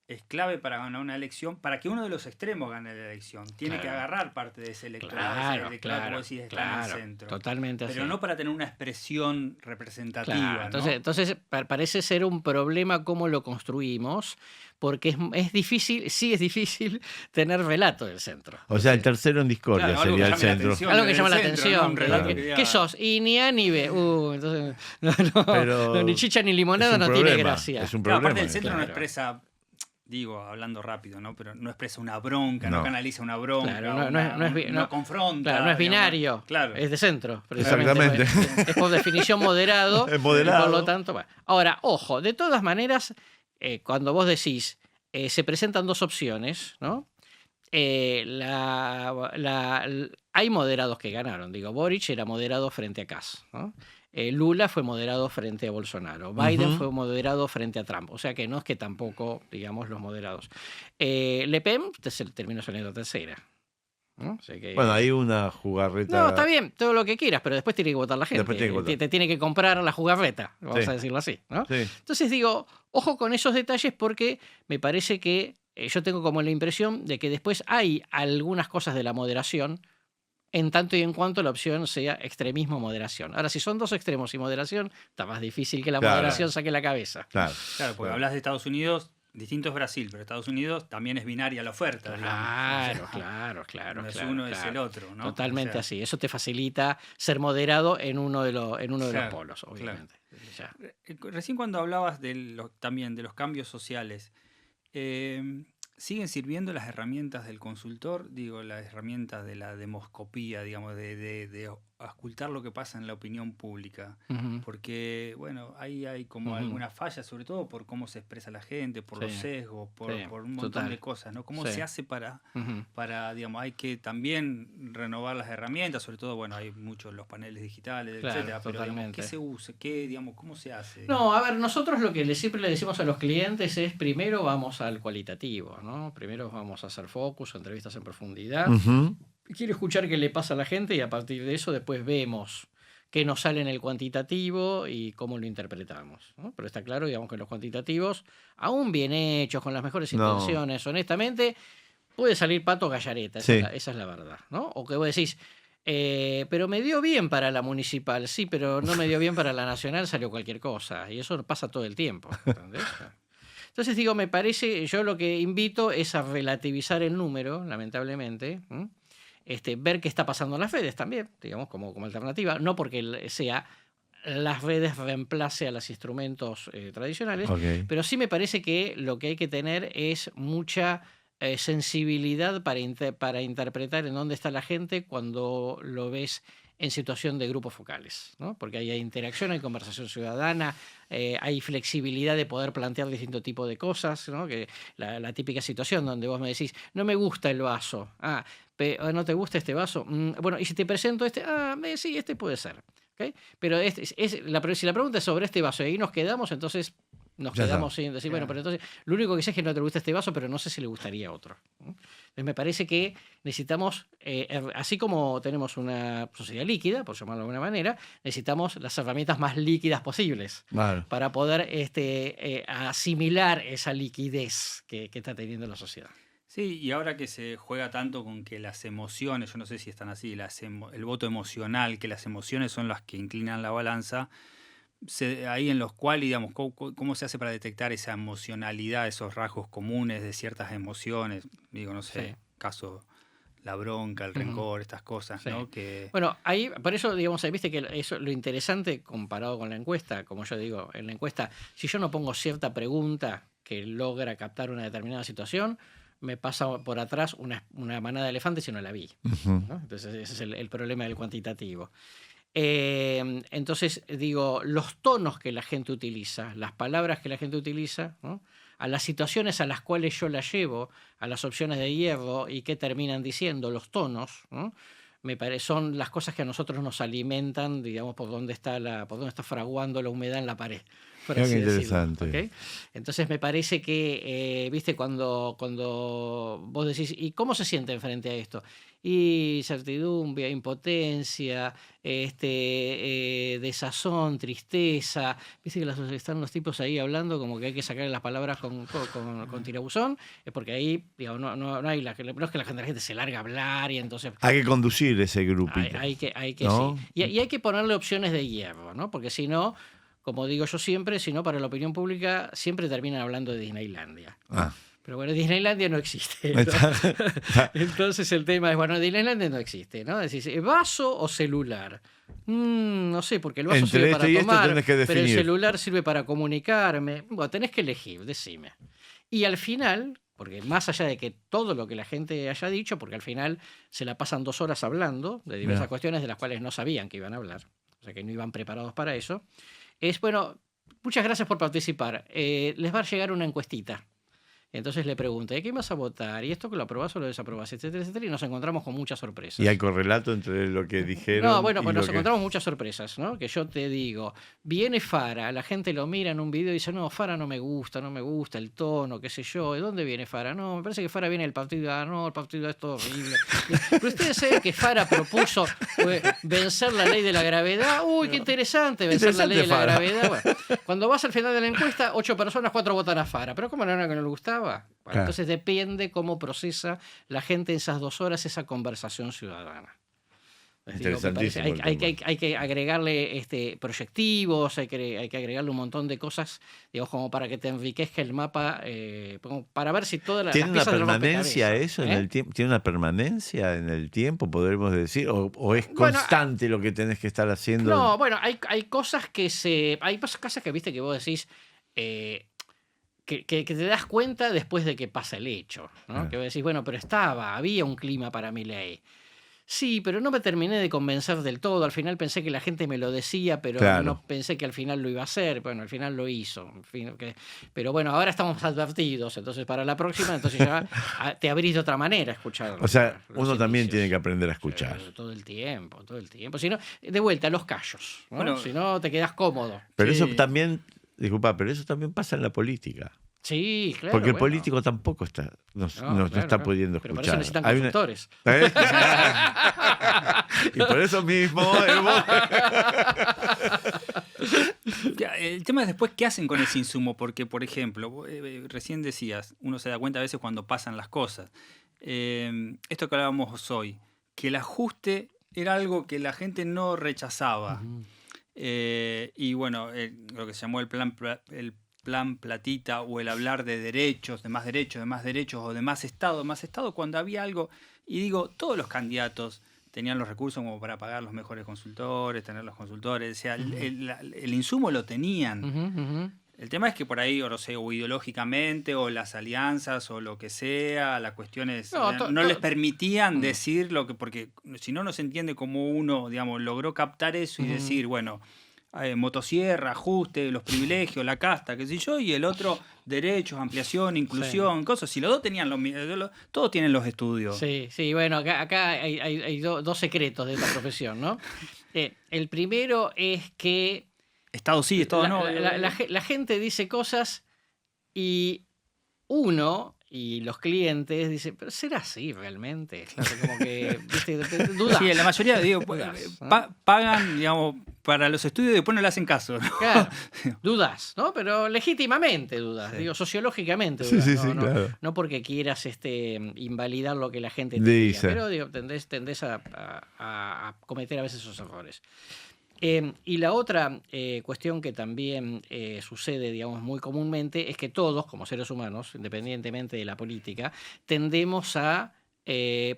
Speaker 1: es clave para ganar una elección, para que uno de los extremos gane la elección. Tiene que agarrar parte de ese electorado,
Speaker 2: Claro,
Speaker 1: como decís, está en el centro.
Speaker 2: Totalmente así.
Speaker 1: Pero no para tener una expresión representativa.
Speaker 2: Claro,
Speaker 1: ¿no?
Speaker 2: Entonces parece ser un problema cómo lo construimos, porque es difícil tener relato del centro.
Speaker 3: O sea, el tercero en discordia sería el centro.
Speaker 2: Algo que llama la atención.
Speaker 1: ¿No?
Speaker 2: ¿Qué sos? Y ni A ni B. Entonces,
Speaker 3: Pero
Speaker 2: ni chicha ni limonada no tiene gracia.
Speaker 3: Es un problema.
Speaker 1: Aparte el centro no expresa... Digo, hablando rápido, ¿no? Pero no expresa una bronca, no canaliza una bronca, no confronta.
Speaker 2: Claro, no es binario,
Speaker 1: claro.
Speaker 2: Es de centro.
Speaker 3: Exactamente.
Speaker 2: Es por definición moderado.
Speaker 3: Es moderado.
Speaker 2: Por lo tanto, bueno. Ahora, ojo, de todas maneras, cuando vos decís, se presentan dos opciones, ¿no? Hay moderados que ganaron. Digo, Boric era moderado frente a Kass, ¿no? Lula fue moderado frente a Bolsonaro. Biden fue moderado frente a Trump. O sea que no es que tampoco, digamos, los moderados. Le Pen terminó saliendo tercera, ¿no? O sea que,
Speaker 3: bueno, hay una jugarreta.
Speaker 2: No, está bien, todo lo que quieras, pero después tiene que votar la gente. Te tiene que comprar la jugarreta, vamos a decirlo así, ¿no?
Speaker 3: Sí.
Speaker 2: Entonces digo, ojo con esos detalles porque me parece que yo tengo como la impresión de que después hay algunas cosas de la moderación, en tanto y en cuanto la opción sea extremismo o moderación. Ahora, si son dos extremos y moderación, está más difícil que la moderación saque la cabeza.
Speaker 1: Claro, porque hablas de Estados Unidos, distinto es Brasil, pero Estados Unidos también es binaria la oferta.
Speaker 2: Claro.
Speaker 1: No es uno, es el otro, ¿no?
Speaker 2: Totalmente así. Eso te facilita ser moderado en uno de los polos, obviamente.
Speaker 1: Claro. Recién cuando hablabas también de los cambios sociales, ¿siguen sirviendo las herramientas del consultor? Digo, las herramientas de la demoscopía, digamos, de auscultar lo que pasa en la opinión pública.
Speaker 2: Ujú.
Speaker 1: Porque, bueno, ahí hay como
Speaker 2: Ujú.
Speaker 1: algunas fallas, sobre todo por cómo se expresa la gente, por los
Speaker 2: Sí,
Speaker 1: sesgos, por
Speaker 2: sí,
Speaker 1: un montón
Speaker 2: total.
Speaker 1: de cosas, ¿no? ¿Cómo
Speaker 2: Sí.
Speaker 1: se hace
Speaker 2: Ujú.
Speaker 1: digamos, hay que también renovar las herramientas, sobre todo, bueno, hay muchos los paneles digitales,
Speaker 2: Claro,
Speaker 1: etcétera, pero digamos,
Speaker 2: totalmente.
Speaker 1: ¿qué se usa? ¿Qué, digamos, cómo se hace?
Speaker 2: No, a ver, nosotros lo que siempre le decimos a los clientes es primero vamos al cualitativo, ¿no? Primero vamos a hacer focus, entrevistas en profundidad.
Speaker 3: Ujú.
Speaker 2: Quiero escuchar qué le pasa a la gente y a partir de eso después vemos qué nos sale en el cuantitativo y cómo lo interpretamos, ¿no? Pero está claro, digamos, que los cuantitativos, aún bien hechos, con las mejores
Speaker 3: No.
Speaker 2: intenciones, honestamente, puede salir pato gallareta,
Speaker 3: Sí.
Speaker 2: esa es la verdad, ¿no? O que vos decís, pero me dio bien para la municipal, sí, pero no me dio bien para la nacional, salió cualquier cosa. Y eso pasa todo el tiempo, ¿entendés? Entonces digo, me parece, yo lo que invito es a relativizar el número, lamentablemente, ¿m? Ver qué está pasando en las redes también, digamos, como alternativa, no porque sea las redes reemplace a los instrumentos tradicionales,
Speaker 3: Ok.
Speaker 2: pero sí me parece que lo que hay que tener es mucha sensibilidad para interpretar en dónde está la gente cuando lo ves en situación de grupos focales, ¿no? Porque ahí hay interacción, hay conversación ciudadana, hay flexibilidad de poder plantear distinto tipo de cosas, ¿no? Que la típica situación donde vos me decís, no me gusta el vaso, ¿no te gusta este vaso? Bueno, y si te presento este, sí, este puede ser. ¿Okay? Pero si la pregunta es sobre este vaso y ahí nos quedamos, entonces nos
Speaker 3: Ya
Speaker 2: quedamos
Speaker 3: está.
Speaker 2: sin decir,
Speaker 1: Claro.
Speaker 2: bueno, pero entonces lo único que sé es que no te gusta este vaso, pero no sé si le gustaría otro. Entonces me parece que necesitamos, así como tenemos una sociedad líquida, por llamarlo de alguna manera, necesitamos las herramientas más líquidas posibles
Speaker 3: Claro.
Speaker 2: para poder asimilar esa liquidez que está teniendo la sociedad.
Speaker 1: Sí, y ahora que se juega tanto con que las emociones, yo no sé si están así, el voto emocional, que las emociones son las que inclinan la balanza, ahí en los cuales, digamos, ¿cómo se hace para detectar esa emocionalidad, esos rasgos comunes de ciertas emociones? Digo, no sé,
Speaker 2: Sí.
Speaker 1: caso la bronca, el
Speaker 2: Ujú.
Speaker 1: rencor, estas cosas,
Speaker 2: Sí.
Speaker 1: ¿no? Que
Speaker 2: Bueno, ahí, por eso, digamos, ahí viste que eso, lo interesante comparado con la encuesta, como yo digo, en la encuesta, si yo no pongo cierta pregunta que logra captar una determinada situación, me pasa por atrás una manada de elefantes y no la vi,
Speaker 3: Ujú.
Speaker 2: ¿no? Entonces ese es el problema del cuantitativo. Entonces, digo, los tonos que la gente utiliza, las palabras que la gente utiliza, ¿no? A las situaciones a las cuales yo la llevo, a las opciones de hierro y qué terminan diciendo, los tonos, ¿no? Son las cosas que a nosotros nos alimentan, digamos, por dónde está fraguando la humedad en la pared, por
Speaker 3: Mira
Speaker 2: así
Speaker 3: qué
Speaker 2: decirlo.
Speaker 3: interesante.
Speaker 2: ¿Ok? Entonces me parece que, viste, cuando vos decís, ¿y cómo se sienten frente a esto? Y certidumbre, impotencia, desazón, tristeza. Viste que están los tipos ahí hablando como que hay que sacar las palabras con tirabuzón, es porque ahí, digamos, no es que la gente se larga a hablar y entonces
Speaker 3: Hay que conducir ese grupito.
Speaker 2: hay que
Speaker 3: ¿no?
Speaker 2: sí. Y hay que ponerle opciones de hierro, ¿no? Porque si no, como digo yo siempre, si no, para la opinión pública siempre terminan hablando de Disneylandia.
Speaker 3: Ah.
Speaker 2: Pero bueno, Disneylandia no existe, ¿no? Entonces el tema es, bueno, Disneylandia no existe, ¿no? Decís, ¿vaso o celular? No sé, porque el vaso
Speaker 3: Entre
Speaker 2: sirve
Speaker 3: esto
Speaker 2: para
Speaker 3: y esto
Speaker 2: tomar,
Speaker 3: tenés que
Speaker 2: pero el
Speaker 3: definir.
Speaker 2: celular sirve para comunicarme. Bueno, tenés que elegir, decime. Y al final, porque más allá de que todo lo que la gente haya dicho, porque al final se la pasan 2 horas hablando de diversas
Speaker 3: Mirá.
Speaker 2: cuestiones de las cuales no sabían que iban a hablar, o sea que no iban preparados para eso, es, bueno, muchas gracias por participar. Les va a llegar una encuestita. Entonces le pregunté, ¿qué vas a votar? ¿Y esto que lo aprobás o lo desaprobás? Etcétera, etcétera, y nos encontramos con muchas sorpresas.
Speaker 3: Y hay correlato entre lo que dijeron.
Speaker 2: No, bueno,
Speaker 3: y
Speaker 2: pues
Speaker 3: lo
Speaker 2: nos
Speaker 3: que...
Speaker 2: encontramos muchas sorpresas, ¿no? Que yo te digo, viene Fara, la gente lo mira en un video y dice, no, Fara no me gusta el tono, qué sé yo. ¿De dónde viene Fara? No, me parece que Fara viene del partido, no, el partido es todo horrible. Pero ustedes saben que Fara propuso vencer la ley de la gravedad. Uy, qué interesante, vencer la ley de la
Speaker 3: Fara.
Speaker 2: gravedad. Bueno, cuando vas al final de la encuesta, 8 personas, 4 votan a Fara. Pero ¿cómo no era que no le gustaba? Bueno,
Speaker 3: Claro.
Speaker 2: entonces depende cómo procesa la gente en esas 2 horas esa conversación ciudadana. Digo, me parece,
Speaker 3: Interesantísimo.
Speaker 2: hay que agregarle proyectivos, hay que agregarle un montón de cosas, digamos, como para que te enriquezca el mapa, como para ver si todas las
Speaker 3: ¿Tiene una
Speaker 2: piezas del
Speaker 3: permanencia
Speaker 2: rompecabezas,
Speaker 3: eso en el tiempo? ¿Tiene una permanencia en el tiempo, podremos decir? ¿O es
Speaker 2: Bueno,
Speaker 3: constante lo que tenés que estar haciendo?
Speaker 2: No, bueno, hay cosas hay cosas que viste que vos decís que te das cuenta después de que pasa el hecho, ¿no?
Speaker 3: Claro.
Speaker 2: Que vos decís, bueno, pero había un clima para mi ley. Sí, pero no me terminé de convencer del todo. Al final pensé que la gente me lo decía, pero
Speaker 3: Claro.
Speaker 2: no pensé que al final lo iba a hacer. Bueno, al final lo hizo. En fin, pero bueno, ahora estamos advertidos. Entonces, para la próxima, entonces ya te abrís de otra manera a escuchar.
Speaker 3: O sea,
Speaker 2: los
Speaker 3: uno también
Speaker 2: indicios.
Speaker 3: tiene que aprender a escuchar.
Speaker 2: Todo el tiempo, todo el tiempo. Si no, de vuelta, los callos, ¿no?
Speaker 1: Bueno,
Speaker 2: Si no, te quedas cómodo.
Speaker 3: Pero
Speaker 1: Sí.
Speaker 3: eso también, disculpa, pero eso también pasa en la política.
Speaker 2: Sí, claro.
Speaker 3: Porque el
Speaker 2: bueno.
Speaker 3: político tampoco está, no
Speaker 2: Claro,
Speaker 3: está
Speaker 2: claro.
Speaker 3: pudiendo
Speaker 2: Pero por eso
Speaker 3: escuchar.
Speaker 2: necesitan
Speaker 3: Hay una-
Speaker 2: consultores.
Speaker 3: ¿Eh? Y por eso mismo,
Speaker 1: Ya, el tema es después qué hacen con ese insumo, porque, por ejemplo, vos, recién decías, uno se da cuenta a veces cuando pasan las cosas. Esto que hablábamos hoy, que el ajuste era algo que la gente no rechazaba. Y bueno, lo que se llamó el plan platita o el hablar de derechos, de más derechos o de más Estado, cuando había algo, y digo, todos los candidatos tenían los recursos como para pagar los mejores consultores, tener los consultores, o sea, el insumo lo tenían. El tema es que por ahí, o no sé, o ideológicamente, o las alianzas, o lo que sea, las cuestiones no les permitían decir lo que, porque si no, no se entiende cómo uno, digamos, logró captar eso y decir, bueno, motosierra, ajuste, los privilegios, la casta, qué sé yo, y el otro, derechos, ampliación, inclusión, cosas. Si los dos tenían todos tienen los estudios.
Speaker 2: Sí, bueno, acá hay dos secretos de esta profesión, ¿no? El primero es que
Speaker 1: Estado sí, Estado no.
Speaker 2: la gente dice cosas y uno y los clientes dicen, pero ¿será así realmente? Claro, como que, ¿viste? Dudas.
Speaker 1: Sí, la mayoría, digo,
Speaker 2: Dudas, ¿no?
Speaker 1: pagan, digamos, para los estudios y después no le hacen caso, ¿no?
Speaker 2: Claro, dudas, ¿no? Pero legítimamente dudas,
Speaker 1: Sí.
Speaker 2: digo, sociológicamente
Speaker 3: Sí,
Speaker 2: dudas,
Speaker 3: sí,
Speaker 2: no,
Speaker 3: sí,
Speaker 2: no,
Speaker 3: claro.
Speaker 2: no porque quieras invalidar lo que la gente te
Speaker 3: Dice.
Speaker 2: diga, pero digo, tendés a cometer a veces esos errores. Y la otra cuestión que también sucede, digamos, muy comúnmente es que todos, como seres humanos, independientemente de la política, tendemos a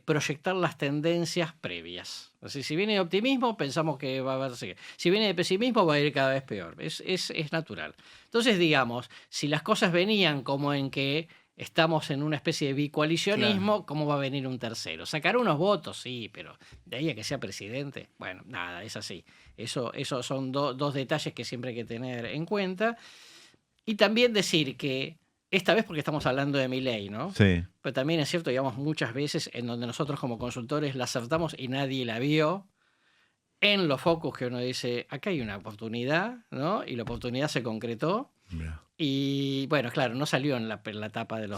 Speaker 2: proyectar las tendencias previas. Es decir, si viene de optimismo, pensamos que va a haber... Si viene de pesimismo, va a ir cada vez peor. Es natural. Entonces, digamos, si las cosas venían como en que estamos en una especie de bicoalicionismo,
Speaker 1: Claro.
Speaker 2: ¿cómo va a venir un tercero? Sacar unos votos, sí, pero de ahí a que sea presidente, bueno, nada, es así. Eso son dos detalles que siempre hay que tener en cuenta. Y también decir que, esta vez porque estamos hablando de Milei, ¿no?
Speaker 3: Sí.
Speaker 2: Pero también es cierto, digamos, muchas veces en donde nosotros como consultores la acertamos y nadie la vio, en los focus que uno dice, acá hay una oportunidad, ¿no? Y la oportunidad se concretó.
Speaker 3: Mira.
Speaker 2: Y bueno, claro, no salió en la etapa de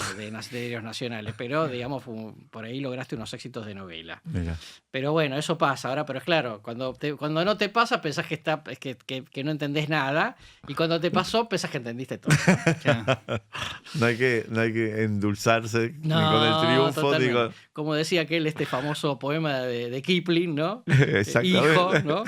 Speaker 2: diarios nacionales, pero digamos, por ahí lograste unos éxitos de novela.
Speaker 3: Mira.
Speaker 2: Pero bueno, eso pasa. Ahora, pero es claro, cuando no te pasa, pensás que no entendés nada, y cuando te pasó, pensás que entendiste todo.
Speaker 3: No hay que endulzarse ni con el triunfo.
Speaker 2: Totalmente.
Speaker 3: Digo,
Speaker 2: Como decía aquel famoso poema de Kipling, ¿no?
Speaker 3: exactamente.
Speaker 2: Hijo, ¿no?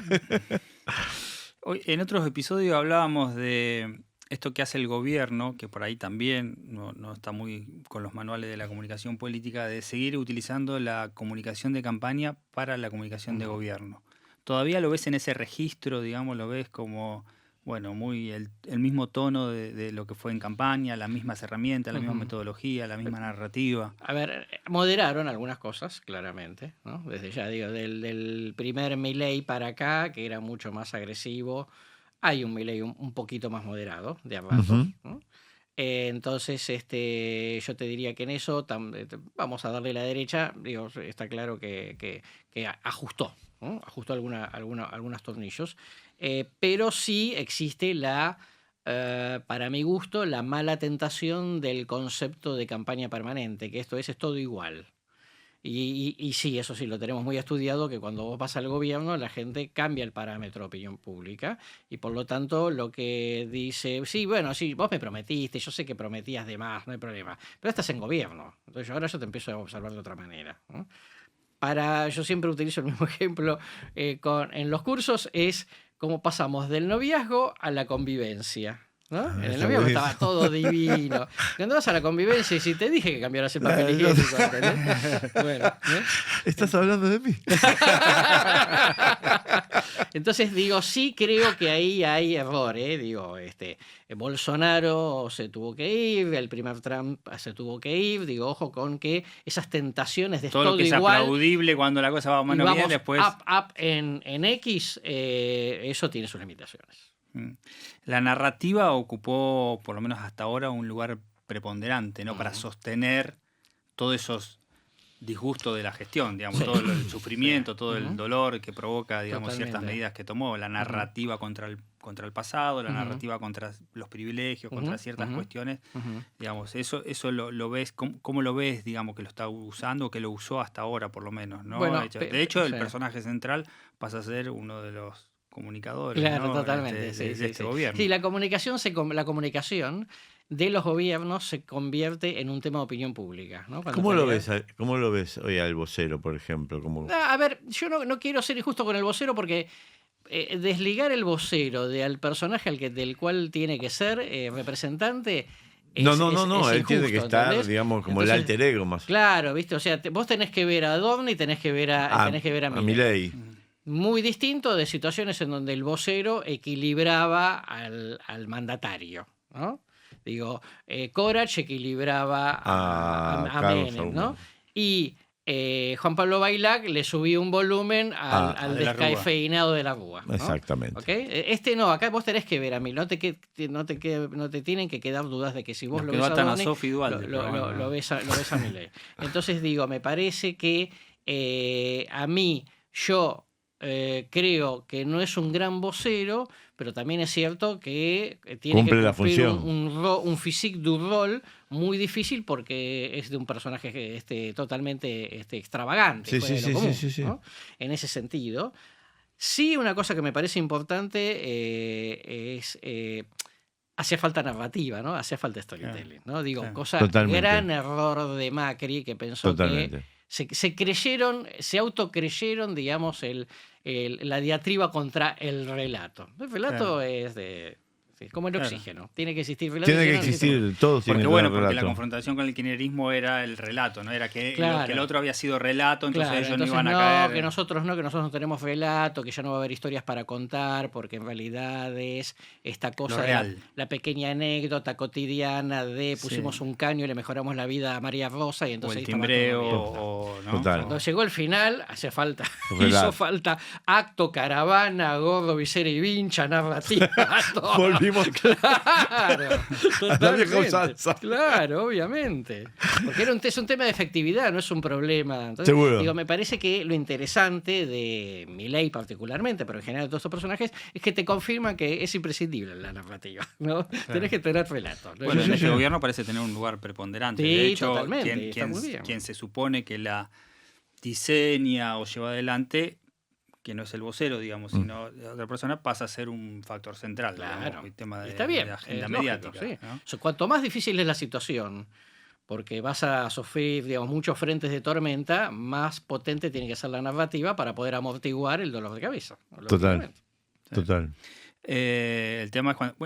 Speaker 1: Hoy, en otros episodios hablábamos de esto que hace el gobierno, que por ahí también no está muy con los manuales de la comunicación política, de seguir utilizando la comunicación de campaña para la comunicación de gobierno. ¿Todavía lo ves en ese registro, digamos, lo ves como, bueno, muy el mismo tono de lo que fue en campaña, las mismas herramientas, la misma metodología, la misma narrativa?
Speaker 2: A ver, moderaron algunas cosas, claramente, ¿no? Desde ya, digo, del primer Milei para acá, que era mucho más agresivo, hay un Milei un poquito más moderado, de a ratos,
Speaker 3: Ujú.
Speaker 2: ¿no? Entonces, yo te diría que en eso vamos a darle la derecha. Digo, está claro que ajustó, ¿no? Ajustó algunos tornillos. Pero sí existe para mi gusto, la mala tentación del concepto de campaña permanente, que esto es todo igual. Y sí, eso sí, lo tenemos muy estudiado, que cuando vos vas al gobierno, la gente cambia el parámetro de opinión pública, y por lo tanto lo que dice, sí, bueno, sí, vos me prometiste, yo sé que prometías de más, no hay problema, pero estás en gobierno, entonces ahora yo te empiezo a observar de otra manera, ¿no? Yo siempre utilizo el mismo ejemplo en los cursos, es cómo pasamos del noviazgo a la convivencia, ¿no? En el
Speaker 3: está
Speaker 2: noviazgo
Speaker 3: buenísimo.
Speaker 2: estaba todo divino. Cuando vas a la convivencia, y si te dije que cambiaras el papel
Speaker 3: Claro,
Speaker 2: higiénico, ¿entendés? Bueno, ¿eh?
Speaker 3: ¿Estás hablando de mí?
Speaker 2: Entonces digo, sí creo que ahí hay error, digo, Bolsonaro se tuvo que ir, el primer Trump se tuvo que ir, digo, ojo con que esas tentaciones de
Speaker 1: Todo lo que es
Speaker 2: igual,
Speaker 1: aplaudible cuando la cosa va
Speaker 2: y
Speaker 1: menos
Speaker 2: vamos
Speaker 1: bien, después...
Speaker 2: up en X, eso tiene sus limitaciones.
Speaker 1: La narrativa ocupó, por lo menos hasta ahora, un lugar preponderante, ¿no? Para sostener todos esos disgustos de la gestión, digamos,
Speaker 2: Sí.
Speaker 1: todo el sufrimiento, todo el
Speaker 2: Ujú.
Speaker 1: dolor que provoca, digamos, ciertas
Speaker 2: Totalmente.
Speaker 1: medidas que tomó, la narrativa contra el pasado, la
Speaker 2: Ujú.
Speaker 1: narrativa contra los privilegios, contra
Speaker 2: Ujú,
Speaker 1: ciertas
Speaker 2: ujú.
Speaker 1: cuestiones,
Speaker 2: Ujú.
Speaker 1: digamos, eso lo ves, ¿cómo lo ves, digamos, que lo está usando, que lo usó hasta ahora, por lo menos, ¿no?
Speaker 2: Bueno,
Speaker 1: De hecho, el
Speaker 2: sí.
Speaker 1: personaje central pasa a ser uno de los comunicadores,
Speaker 2: Claro,
Speaker 1: ¿no?
Speaker 2: totalmente.
Speaker 1: de
Speaker 2: Sí,
Speaker 1: este
Speaker 2: sí.
Speaker 1: gobierno.
Speaker 2: Sí, la comunicación de los gobiernos se convierte en un tema de opinión pública, ¿no? Cuando
Speaker 3: ¿Cómo
Speaker 2: en
Speaker 3: lo
Speaker 2: realidad-
Speaker 3: ves, cómo lo ves hoy al vocero, por ejemplo?
Speaker 2: A ver, yo no quiero ser injusto con el vocero porque desligar el vocero del personaje del cual tiene que ser representante
Speaker 3: No,
Speaker 2: es
Speaker 3: él tiene que
Speaker 2: injusto,
Speaker 3: estar,
Speaker 2: ¿entendés?
Speaker 3: digamos, como el
Speaker 2: Entonces,
Speaker 3: alter ego más.
Speaker 2: claro, ¿viste? O sea, vos tenés que ver a Adorni y tenés que ver a Milei.
Speaker 3: Milei.
Speaker 2: Muy distinto de situaciones en donde el vocero equilibraba al mandatario, ¿no? Digo, Corach equilibraba a
Speaker 3: Carlos
Speaker 2: Menem, ¿no?
Speaker 3: Saúl.
Speaker 2: Y Juan Pablo Bailac le subía un volumen al
Speaker 1: de la Rúa.
Speaker 2: descafeinado de la Rúa, ¿no?
Speaker 3: Exactamente.
Speaker 2: ¿Ok? No, acá vos tenés que ver a mí, no te tienen que quedar dudas de que si vos
Speaker 1: Nos
Speaker 2: lo
Speaker 1: quedó
Speaker 2: ves a
Speaker 1: Atanasov
Speaker 2: Adorni,
Speaker 1: y Dualde,
Speaker 2: lo
Speaker 1: pero bueno.
Speaker 2: ves a Milei. Entonces digo, me parece que a mí, yo creo que no es un gran vocero, pero también es cierto que tiene
Speaker 3: Cumple
Speaker 2: que
Speaker 3: la
Speaker 2: cumplir
Speaker 3: función.
Speaker 2: un physique du rol muy difícil porque es de un personaje totalmente extravagante,
Speaker 3: Sí,
Speaker 2: fuera
Speaker 3: sí,
Speaker 2: de lo
Speaker 3: sí,
Speaker 2: común,
Speaker 3: sí, sí.
Speaker 2: ¿no? En ese sentido. Sí, una cosa que me parece importante es... hacía falta narrativa, ¿no? Hacía falta storytelling, ¿no? Digo,
Speaker 1: Claro.
Speaker 3: Totalmente.
Speaker 2: gran error de Macri que pensó
Speaker 3: Totalmente.
Speaker 2: que se autocreyeron, digamos, la diatriba contra el relato. El relato
Speaker 1: Claro.
Speaker 2: es como el
Speaker 1: Claro.
Speaker 2: oxígeno. Tiene que existir relato.
Speaker 3: Tiene
Speaker 2: si
Speaker 3: que
Speaker 2: no, no existe-
Speaker 3: existir, todos tienen
Speaker 1: Porque
Speaker 3: que tener
Speaker 1: porque la
Speaker 3: relato.
Speaker 1: confrontación con el kirchnerismo era el relato, ¿no? Era que,
Speaker 2: Claro.
Speaker 1: que el otro había sido relato, entonces
Speaker 2: Claro,
Speaker 1: ellos
Speaker 2: entonces
Speaker 1: no iban a caer.
Speaker 2: que nosotros no tenemos relato, que ya no va a haber historias para contar, porque en realidad es esta cosa de
Speaker 1: real.
Speaker 2: la pequeña anécdota cotidiana de pusimos
Speaker 1: Sí.
Speaker 2: un caño y le mejoramos la vida a María Rosa y
Speaker 1: O
Speaker 2: entonces
Speaker 1: el
Speaker 2: ahí estaba
Speaker 1: timbreo,
Speaker 2: todo bien.
Speaker 1: o ¿no?
Speaker 3: Total.
Speaker 2: Cuando llegó el final, hizo
Speaker 3: Relato.
Speaker 2: falta acto, caravana, gordo, visera y vincha, narrativa. todo.
Speaker 3: Volvimos.
Speaker 2: Claro,
Speaker 3: A la vieja
Speaker 2: totalmente.
Speaker 3: usanza.
Speaker 2: Claro, obviamente. Porque es un tema de efectividad, no es un problema. Entonces,
Speaker 3: Seguro.
Speaker 2: digo, me parece que lo interesante de Milei particularmente, pero en general de todos estos personajes, es que te confirman que es imprescindible la narrativa, ¿no? Tenés que tener relato. ¿no?
Speaker 1: Bueno, en
Speaker 3: Sí,
Speaker 1: este
Speaker 3: sí.
Speaker 1: gobierno parece tener un lugar preponderante.
Speaker 2: Sí,
Speaker 1: De hecho,
Speaker 2: totalmente, y está muy bien.
Speaker 1: quien se supone que la diseña o lleva adelante, que no es el vocero, digamos, sino otra persona, pasa a ser un factor central.
Speaker 2: Claro.
Speaker 1: Digamos, el tema de,
Speaker 2: Está bien,
Speaker 1: de agenda
Speaker 2: es lógico,
Speaker 1: mediática.
Speaker 2: sí.
Speaker 1: ¿no?
Speaker 2: O sea, cuanto más difícil es la situación, porque vas a sufrir, digamos, muchos frentes de tormenta, más potente tiene que ser la narrativa para poder amortiguar el dolor de cabeza.
Speaker 3: Total.
Speaker 2: lógicamente.
Speaker 3: Total.
Speaker 1: El tema es cuando.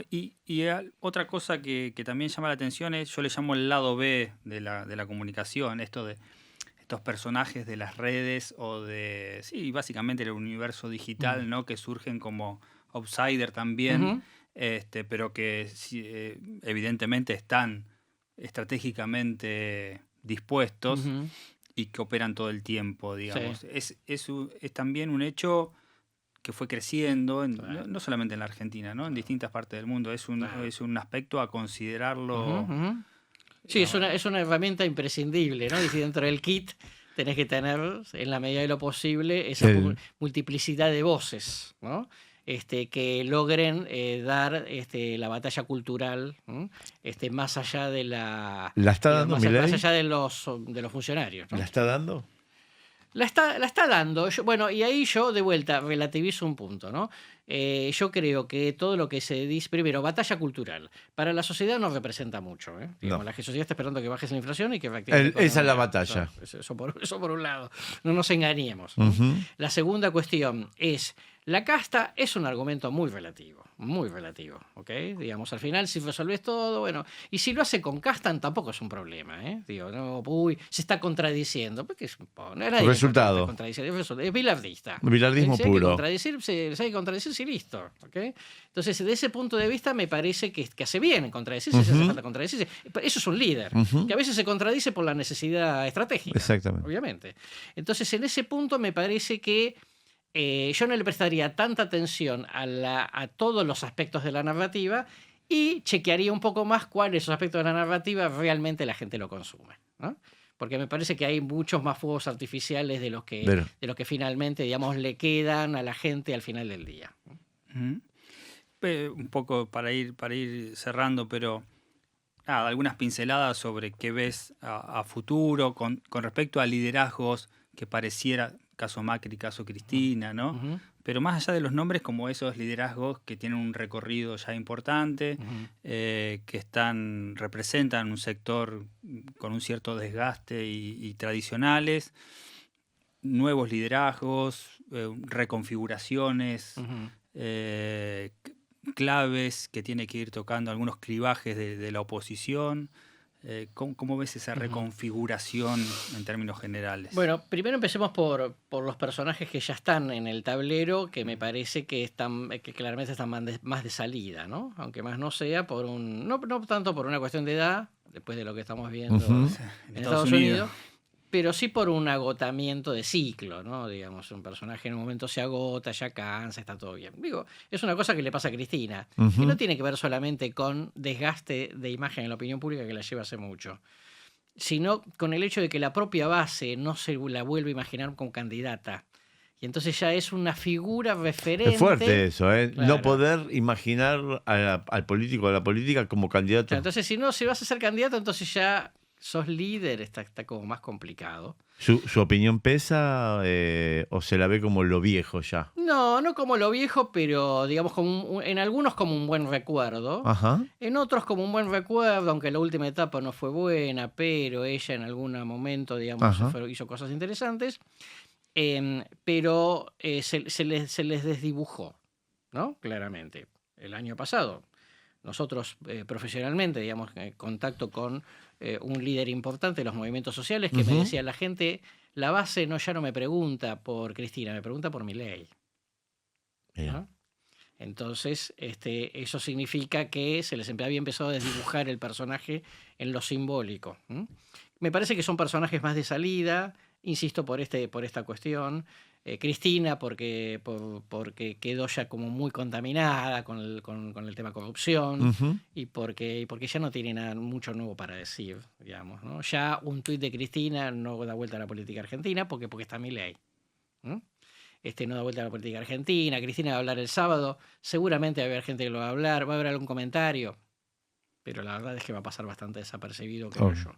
Speaker 1: Otra cosa que también llama la atención es, yo le llamo el lado B de la comunicación, esto de estos personajes de las redes o de. Sí, básicamente el universo digital, ¿no? Que surgen como outsider también,
Speaker 2: Ujú.
Speaker 1: Pero que sí, evidentemente están estratégicamente dispuestos
Speaker 2: Ujú.
Speaker 1: y que operan todo el tiempo, digamos.
Speaker 2: Sí.
Speaker 1: Es también un hecho que fue creciendo,
Speaker 2: Claro.
Speaker 1: no solamente en la Argentina, ¿no? En distintas partes del mundo. Es
Speaker 2: Claro.
Speaker 1: un aspecto a considerarlo.
Speaker 2: Ujú, ujú. Sí, es una herramienta imprescindible, ¿no? Y si dentro del kit tenés que tener, en la medida de lo posible, esa multiplicidad de voces, ¿no? Que logren dar la batalla cultural, ¿no? Más allá de
Speaker 3: ¿La está dando
Speaker 2: más
Speaker 3: Milei?
Speaker 2: allá de los funcionarios, ¿no?
Speaker 3: ¿La está dando?
Speaker 2: La está dando. Bueno, y ahí yo de vuelta relativizo un punto, ¿no? Yo creo que todo lo que se dice, primero, batalla cultural, para la sociedad no representa mucho. Digamos,
Speaker 3: No.
Speaker 2: la sociedad está esperando que baje la inflación y que reactive la
Speaker 3: Esa es la
Speaker 2: economía.
Speaker 3: batalla.
Speaker 2: Eso por un lado. No nos engañemos.
Speaker 3: Ujú.
Speaker 2: La segunda cuestión es, la casta es un argumento muy relativo, ¿ok? Digamos, al final, si resolvés todo, bueno, y si lo hace con casta tampoco es un problema, Digo, no, uy, se está contradiciendo, porque nadie
Speaker 3: Resultado.
Speaker 2: está contradiciendo, es bilardista.
Speaker 3: Bilardismo
Speaker 2: Si hay que
Speaker 3: puro.
Speaker 2: contradecirse, si hay que contradecirse, y listo, ¿ok? Entonces, de ese punto de vista, me parece que hace bien en contradecirse, si hace falta contradecirse. Eso es un líder,
Speaker 3: Ujú.
Speaker 2: que a veces se contradice por la necesidad estratégica.
Speaker 3: Exactamente.
Speaker 2: Obviamente. Entonces, en ese punto me parece que yo no le prestaría tanta atención a todos los aspectos de la narrativa y chequearía un poco más cuáles esos aspectos de la narrativa realmente la gente lo consume, ¿no? Porque me parece que hay muchos más fuegos artificiales de los que finalmente, digamos, le quedan a la gente al final del día.
Speaker 1: Ujú. Un poco para ir cerrando, pero nada, algunas pinceladas sobre qué ves a futuro con respecto a liderazgos que pareciera, caso Macri, caso Cristina, ¿no?
Speaker 2: Ujú,
Speaker 1: Pero más allá de los nombres, como esos liderazgos que tienen un recorrido ya importante,
Speaker 2: ujú.
Speaker 1: que representan un sector con un cierto desgaste y tradicionales, nuevos liderazgos, reconfiguraciones,
Speaker 2: Ujú.
Speaker 1: claves que tiene que ir tocando, algunos clivajes de la oposición. ¿Cómo ves esa
Speaker 2: Ujú.
Speaker 1: reconfiguración en términos generales?
Speaker 2: Bueno, primero empecemos por los personajes que ya están en el tablero, que me parece que claramente están más de salida, ¿no? Aunque más no sea no tanto por una cuestión de edad, después de lo que estamos viendo
Speaker 3: Ujú.
Speaker 2: en Estados Unidos, pero sí por un agotamiento de ciclo, ¿no? Digamos, un personaje en un momento se agota, ya cansa, está todo bien. Digo, es una cosa que le pasa a Cristina, y
Speaker 3: Ujú.
Speaker 2: no tiene que ver solamente con desgaste de imagen en la opinión pública, que la lleva hace mucho, sino con el hecho de que la propia base no se la vuelve a imaginar como candidata. Y entonces ya es una figura referente.
Speaker 3: Es fuerte eso, ¿eh?
Speaker 2: Claro.
Speaker 3: No poder imaginar al político, a la política como candidato.
Speaker 2: Claro, entonces, si vas a ser candidato, entonces ya sos líder, está como más complicado.
Speaker 3: ¿Su opinión pesa o se la ve como lo viejo ya?
Speaker 2: No como lo viejo, pero digamos en algunos como un buen recuerdo.
Speaker 3: Ajá.
Speaker 2: En otros como un buen recuerdo, aunque la última etapa no fue buena, pero ella en algún momento, digamos, hizo cosas interesantes. Pero se les desdibujó, ¿no? Claramente. El año pasado, nosotros profesionalmente, digamos, en contacto con un líder importante de los movimientos sociales que me decía, la gente, la base ya no me pregunta por Cristina, me pregunta por Milei, ¿no? Entonces, eso significa que se les había empezado a desdibujar el personaje en lo simbólico. Me parece que son personajes más de salida, insisto, por esta cuestión. Cristina, porque quedó ya como muy contaminada con el tema corrupción,
Speaker 3: Ujú.
Speaker 2: y porque ya no tiene mucho nuevo para decir, digamos, ¿no? Ya un tuit de Cristina no da vuelta a la política argentina porque está Milei. No da vuelta a la política argentina. Cristina va a hablar el sábado, seguramente va a haber gente que lo va a hablar, va a haber algún comentario, pero la verdad es que va a pasar bastante desapercibido, creo yo.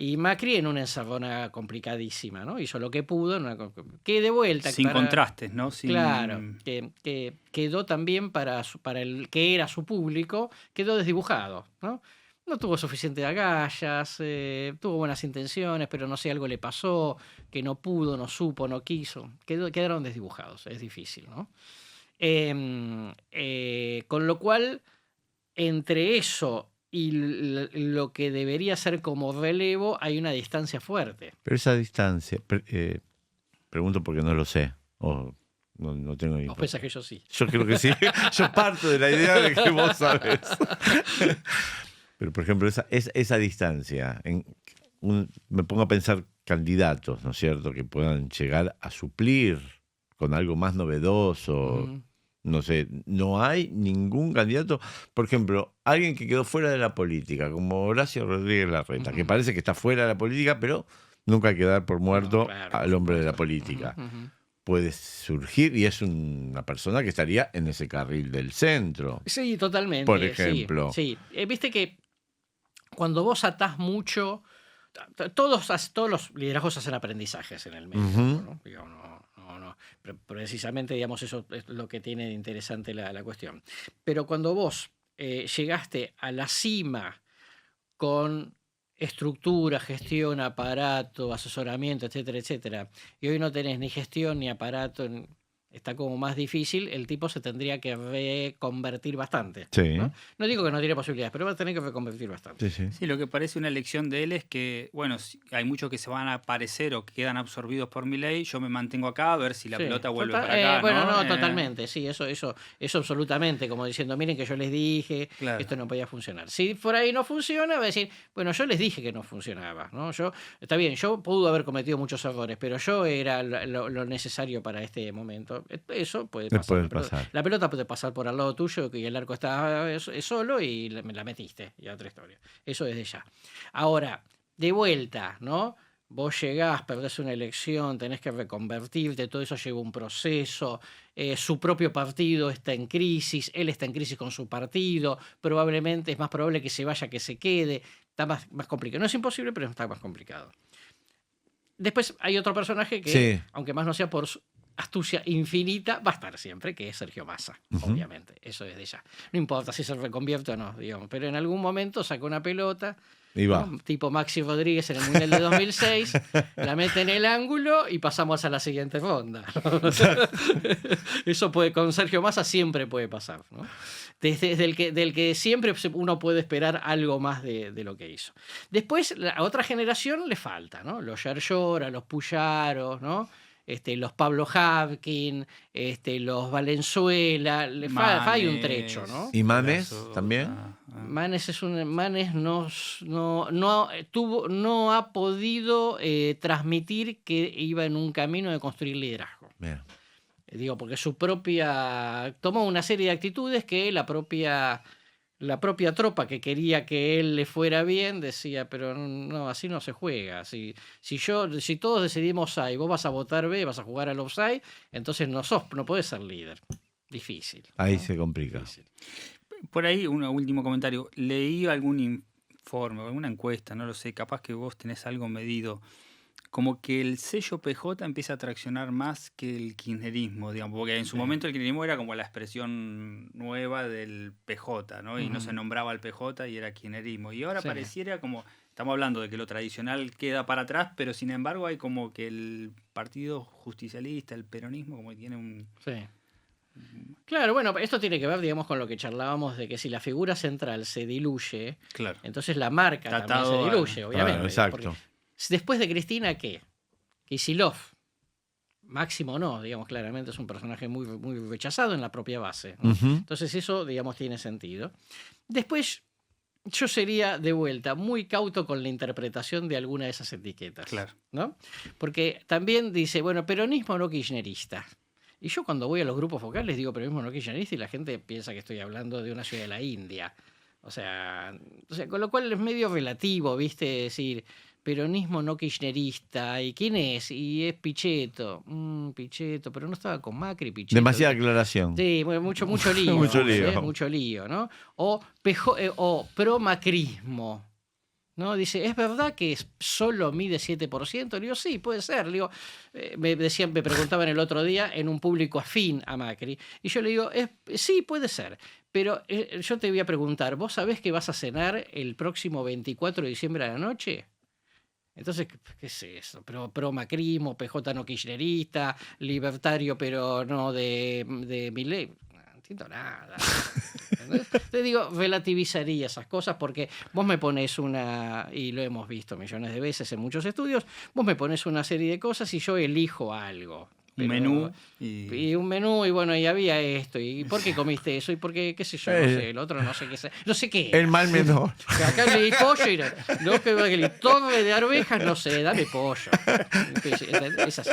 Speaker 2: Y Macri en una encerrona complicadísima, ¿no? Hizo lo que pudo, que de vuelta...
Speaker 1: Sin contrastes, ¿no?
Speaker 2: Claro, que quedó también para el que era su público, quedó desdibujado, ¿no? No tuvo suficiente agallas, tuvo buenas intenciones, pero no sé, algo le pasó, que no pudo, no supo, no quiso. Quedaron desdibujados, es difícil, ¿no? Con lo cual, entre eso y lo que debería ser como relevo, hay una distancia fuerte.
Speaker 3: Pero esa distancia, pregunto porque no lo sé, o no tengo ni
Speaker 2: ¿Vos pensás que yo sí?
Speaker 3: Yo creo que sí. Yo parto de la idea de que vos sabés. Pero, por ejemplo, esa distancia, me pongo a pensar candidatos, ¿no es cierto?, que puedan llegar a suplir con algo más novedoso. No sé, no hay ningún candidato. Por ejemplo, alguien que quedó fuera de la política, como Horacio Rodríguez Larreta, que parece que está fuera de la política, pero nunca hay que dar por muerto al hombre de la política. Puede surgir y es una persona que estaría en ese carril del centro.
Speaker 2: Sí, totalmente.
Speaker 3: Por ejemplo.
Speaker 2: Sí. Viste que cuando vos atás mucho, todos los liderazgos hacen aprendizajes en el medio, ¿no? Digo, no. precisamente, digamos, eso es lo que tiene de interesante la cuestión. Pero cuando vos llegaste a la cima con estructura, gestión, aparato, asesoramiento, etcétera, etcétera, y hoy no tenés ni gestión ni aparato, está como más difícil, el tipo se tendría que reconvertir bastante.
Speaker 3: Sí.
Speaker 2: No digo que no tiene posibilidades, pero va a tener que reconvertir bastante.
Speaker 3: Sí, sí.
Speaker 1: Sí, lo que parece una lección de él es que, bueno, hay muchos que se van a aparecer o que quedan absorbidos por Milei, yo me mantengo acá a ver si la
Speaker 2: Sí.
Speaker 1: pelota vuelve para acá,
Speaker 2: Bueno,
Speaker 1: ¿no?
Speaker 2: totalmente, sí, eso absolutamente, como diciendo, miren que yo les dije
Speaker 1: Claro.
Speaker 2: que esto no podía funcionar. Si por ahí no funciona, va a decir, bueno, yo les dije que no funcionaba, ¿no? Está bien, yo pude haber cometido muchos errores, pero yo era lo necesario para este momento. Eso puede pasar. La pelota puede pasar por al lado tuyo y el arco está es solo y la metiste, y otra historia. Eso desde ya. Ahora, de vuelta, ¿no? Vos llegás, perdés una elección, tenés que reconvertirte, todo eso lleva un proceso, su propio partido está en crisis, él está en crisis con su partido, probablemente es más probable que se vaya que se quede, está más complicado. No es imposible, pero está más complicado. Después hay otro personaje que, aunque más no sea por su astucia infinita, va a estar siempre, que es Sergio Massa, obviamente, eso desde ya. No importa si se reconvierte o no, digamos, pero en algún momento saca una pelota, ¿no? Tipo Maxi Rodríguez en el Mundial de 2006, la mete en el ángulo y pasamos a la siguiente ronda. Eso con Sergio Massa siempre puede pasar, ¿no? Del que siempre uno puede esperar algo más de lo que hizo. Después, a otra generación le falta, ¿no? Los Yarlora, los Pujaros, ¿no? Los Pablo Havkin, los Valenzuela, hay un trecho, ¿no?
Speaker 3: ¿Y Manes también?
Speaker 2: Manes no ha podido transmitir que iba en un camino de construir liderazgo.
Speaker 3: Bien.
Speaker 2: Digo, porque tomó una serie de actitudes que la propia tropa que quería que él le fuera bien decía, pero no, así no se juega. Si todos decidimos A y vos vas a votar B, vas a jugar al offside, entonces no podés ser líder. Difícil.
Speaker 3: Ahí
Speaker 2: ¿no?
Speaker 3: se complica.
Speaker 2: Difícil.
Speaker 1: Por ahí, un último comentario. Leí algún informe, alguna encuesta, no lo sé, capaz que vos tenés algo medido, como que el sello PJ empieza a traccionar más que el kirchnerismo, digamos, porque en su momento el kirchnerismo era como la expresión nueva del PJ, ¿no? Y no se nombraba al PJ y era kirchnerismo. Y ahora pareciera como, estamos hablando de que lo tradicional queda para atrás, pero sin embargo hay como que el partido justicialista, el peronismo, como que tiene un...
Speaker 2: Sí. Claro, bueno, esto tiene que ver, digamos, con lo que charlábamos de que si la figura central se diluye,
Speaker 1: claro,
Speaker 2: entonces la marca también se diluye, obviamente.
Speaker 3: Claro, exacto.
Speaker 2: Después de Cristina, ¿qué? Kicillof. Máximo no, digamos, claramente es un personaje muy, muy rechazado en la propia base, ¿no? Entonces eso, digamos, tiene sentido. Después, yo sería, de vuelta, muy cauto con la interpretación de alguna de esas etiquetas.
Speaker 1: Claro.
Speaker 2: ¿No? Porque también dice, bueno, peronismo no kirchnerista. Y yo cuando voy a los grupos focales digo peronismo no kirchnerista y la gente piensa que estoy hablando de una ciudad de la India. O sea, con lo cual es medio relativo, ¿viste? Decir... peronismo no kirchnerista, ¿y quién es? Y es Pichetto. Pichetto, pero no estaba con Macri, Pichetto.
Speaker 3: Demasiada aclaración.
Speaker 2: Sí, mucho lío. Mucho lío, ¿no? O pro-macrismo, ¿no? Dice, ¿es verdad que solo mide 7%? Le digo, sí, puede ser. Le digo, me preguntaban el otro día en un público afín a Macri. Y yo le digo, sí, puede ser. Pero yo te voy a preguntar, ¿vos sabés que vas a cenar el próximo 24 de diciembre a la noche? Entonces, ¿qué es eso? Pro-macrismo, PJ no kirchnerista, libertario pero no de Milei. No entiendo nada. Te digo, relativizaría esas cosas porque vos me pones y lo hemos visto millones de veces en muchos estudios, vos me pones una serie de cosas y yo elijo algo.
Speaker 1: Un menú.
Speaker 2: Y un menú, y bueno, y había esto. ¿Y por qué comiste eso? ¿Y por qué, qué sé yo? No sé, el otro no sé qué sé. No sé qué.
Speaker 3: El mal menor.
Speaker 2: Acá le di pollo y no, que le torre de arvejas, no sé, dame pollo. Es así.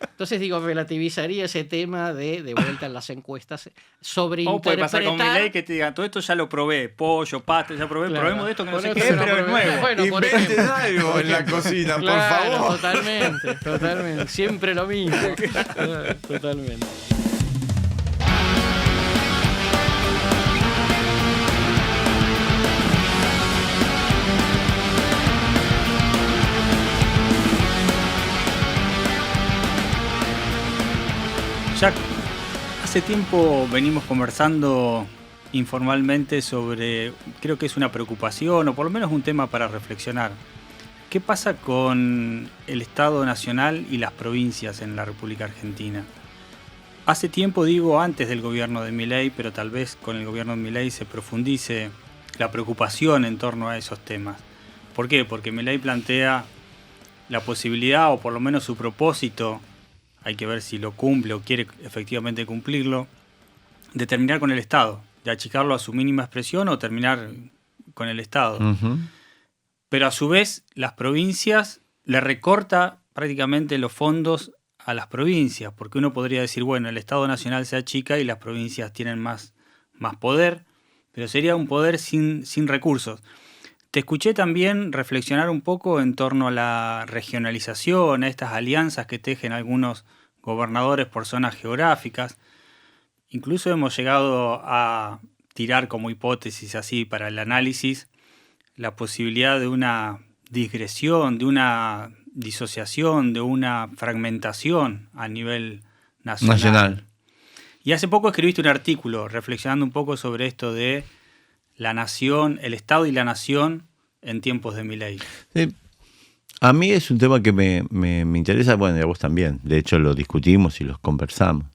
Speaker 2: Entonces digo, relativizaría ese tema de vuelta en las encuestas sobre
Speaker 1: o puede pasar con Milei que te digan, todo esto ya lo probé, pollo, pasta, ya probé, claro, probemos de esto que no sé qué, pero es nuevo.
Speaker 3: Bueno, inventen algo en la cocina,
Speaker 2: claro,
Speaker 3: por favor.
Speaker 2: Totalmente. Siempre lo mismo. Totalmente.
Speaker 1: Jack, hace tiempo venimos conversando informalmente sobre, creo que es una preocupación o por lo menos un tema para reflexionar. ¿Qué pasa con el Estado Nacional y las provincias en la República Argentina? Hace tiempo, digo, antes del gobierno de Milei, pero tal vez con el gobierno de Milei se profundice la preocupación en torno a esos temas. ¿Por qué? Porque Milei plantea la posibilidad, o por lo menos su propósito, hay que ver si lo cumple o quiere efectivamente cumplirlo, de terminar con el Estado, de achicarlo a su mínima expresión o terminar con el Estado.
Speaker 3: Ujú.
Speaker 1: Pero a su vez las provincias le recorta prácticamente los fondos a las provincias, porque uno podría decir, bueno, el Estado Nacional se achica y las provincias tienen más poder, pero sería un poder sin recursos. Te escuché también reflexionar un poco en torno a la regionalización, a estas alianzas que tejen algunos gobernadores por zonas geográficas. Incluso hemos llegado a tirar como hipótesis así para el análisis la posibilidad de una digresión, de una disociación, de una fragmentación a nivel nacional. Y hace poco escribiste un artículo reflexionando un poco sobre esto de la nación, el Estado y la nación en tiempos de Milei.
Speaker 3: Sí. A mí es un tema que me interesa, bueno, y a vos también. De hecho, lo discutimos y los conversamos.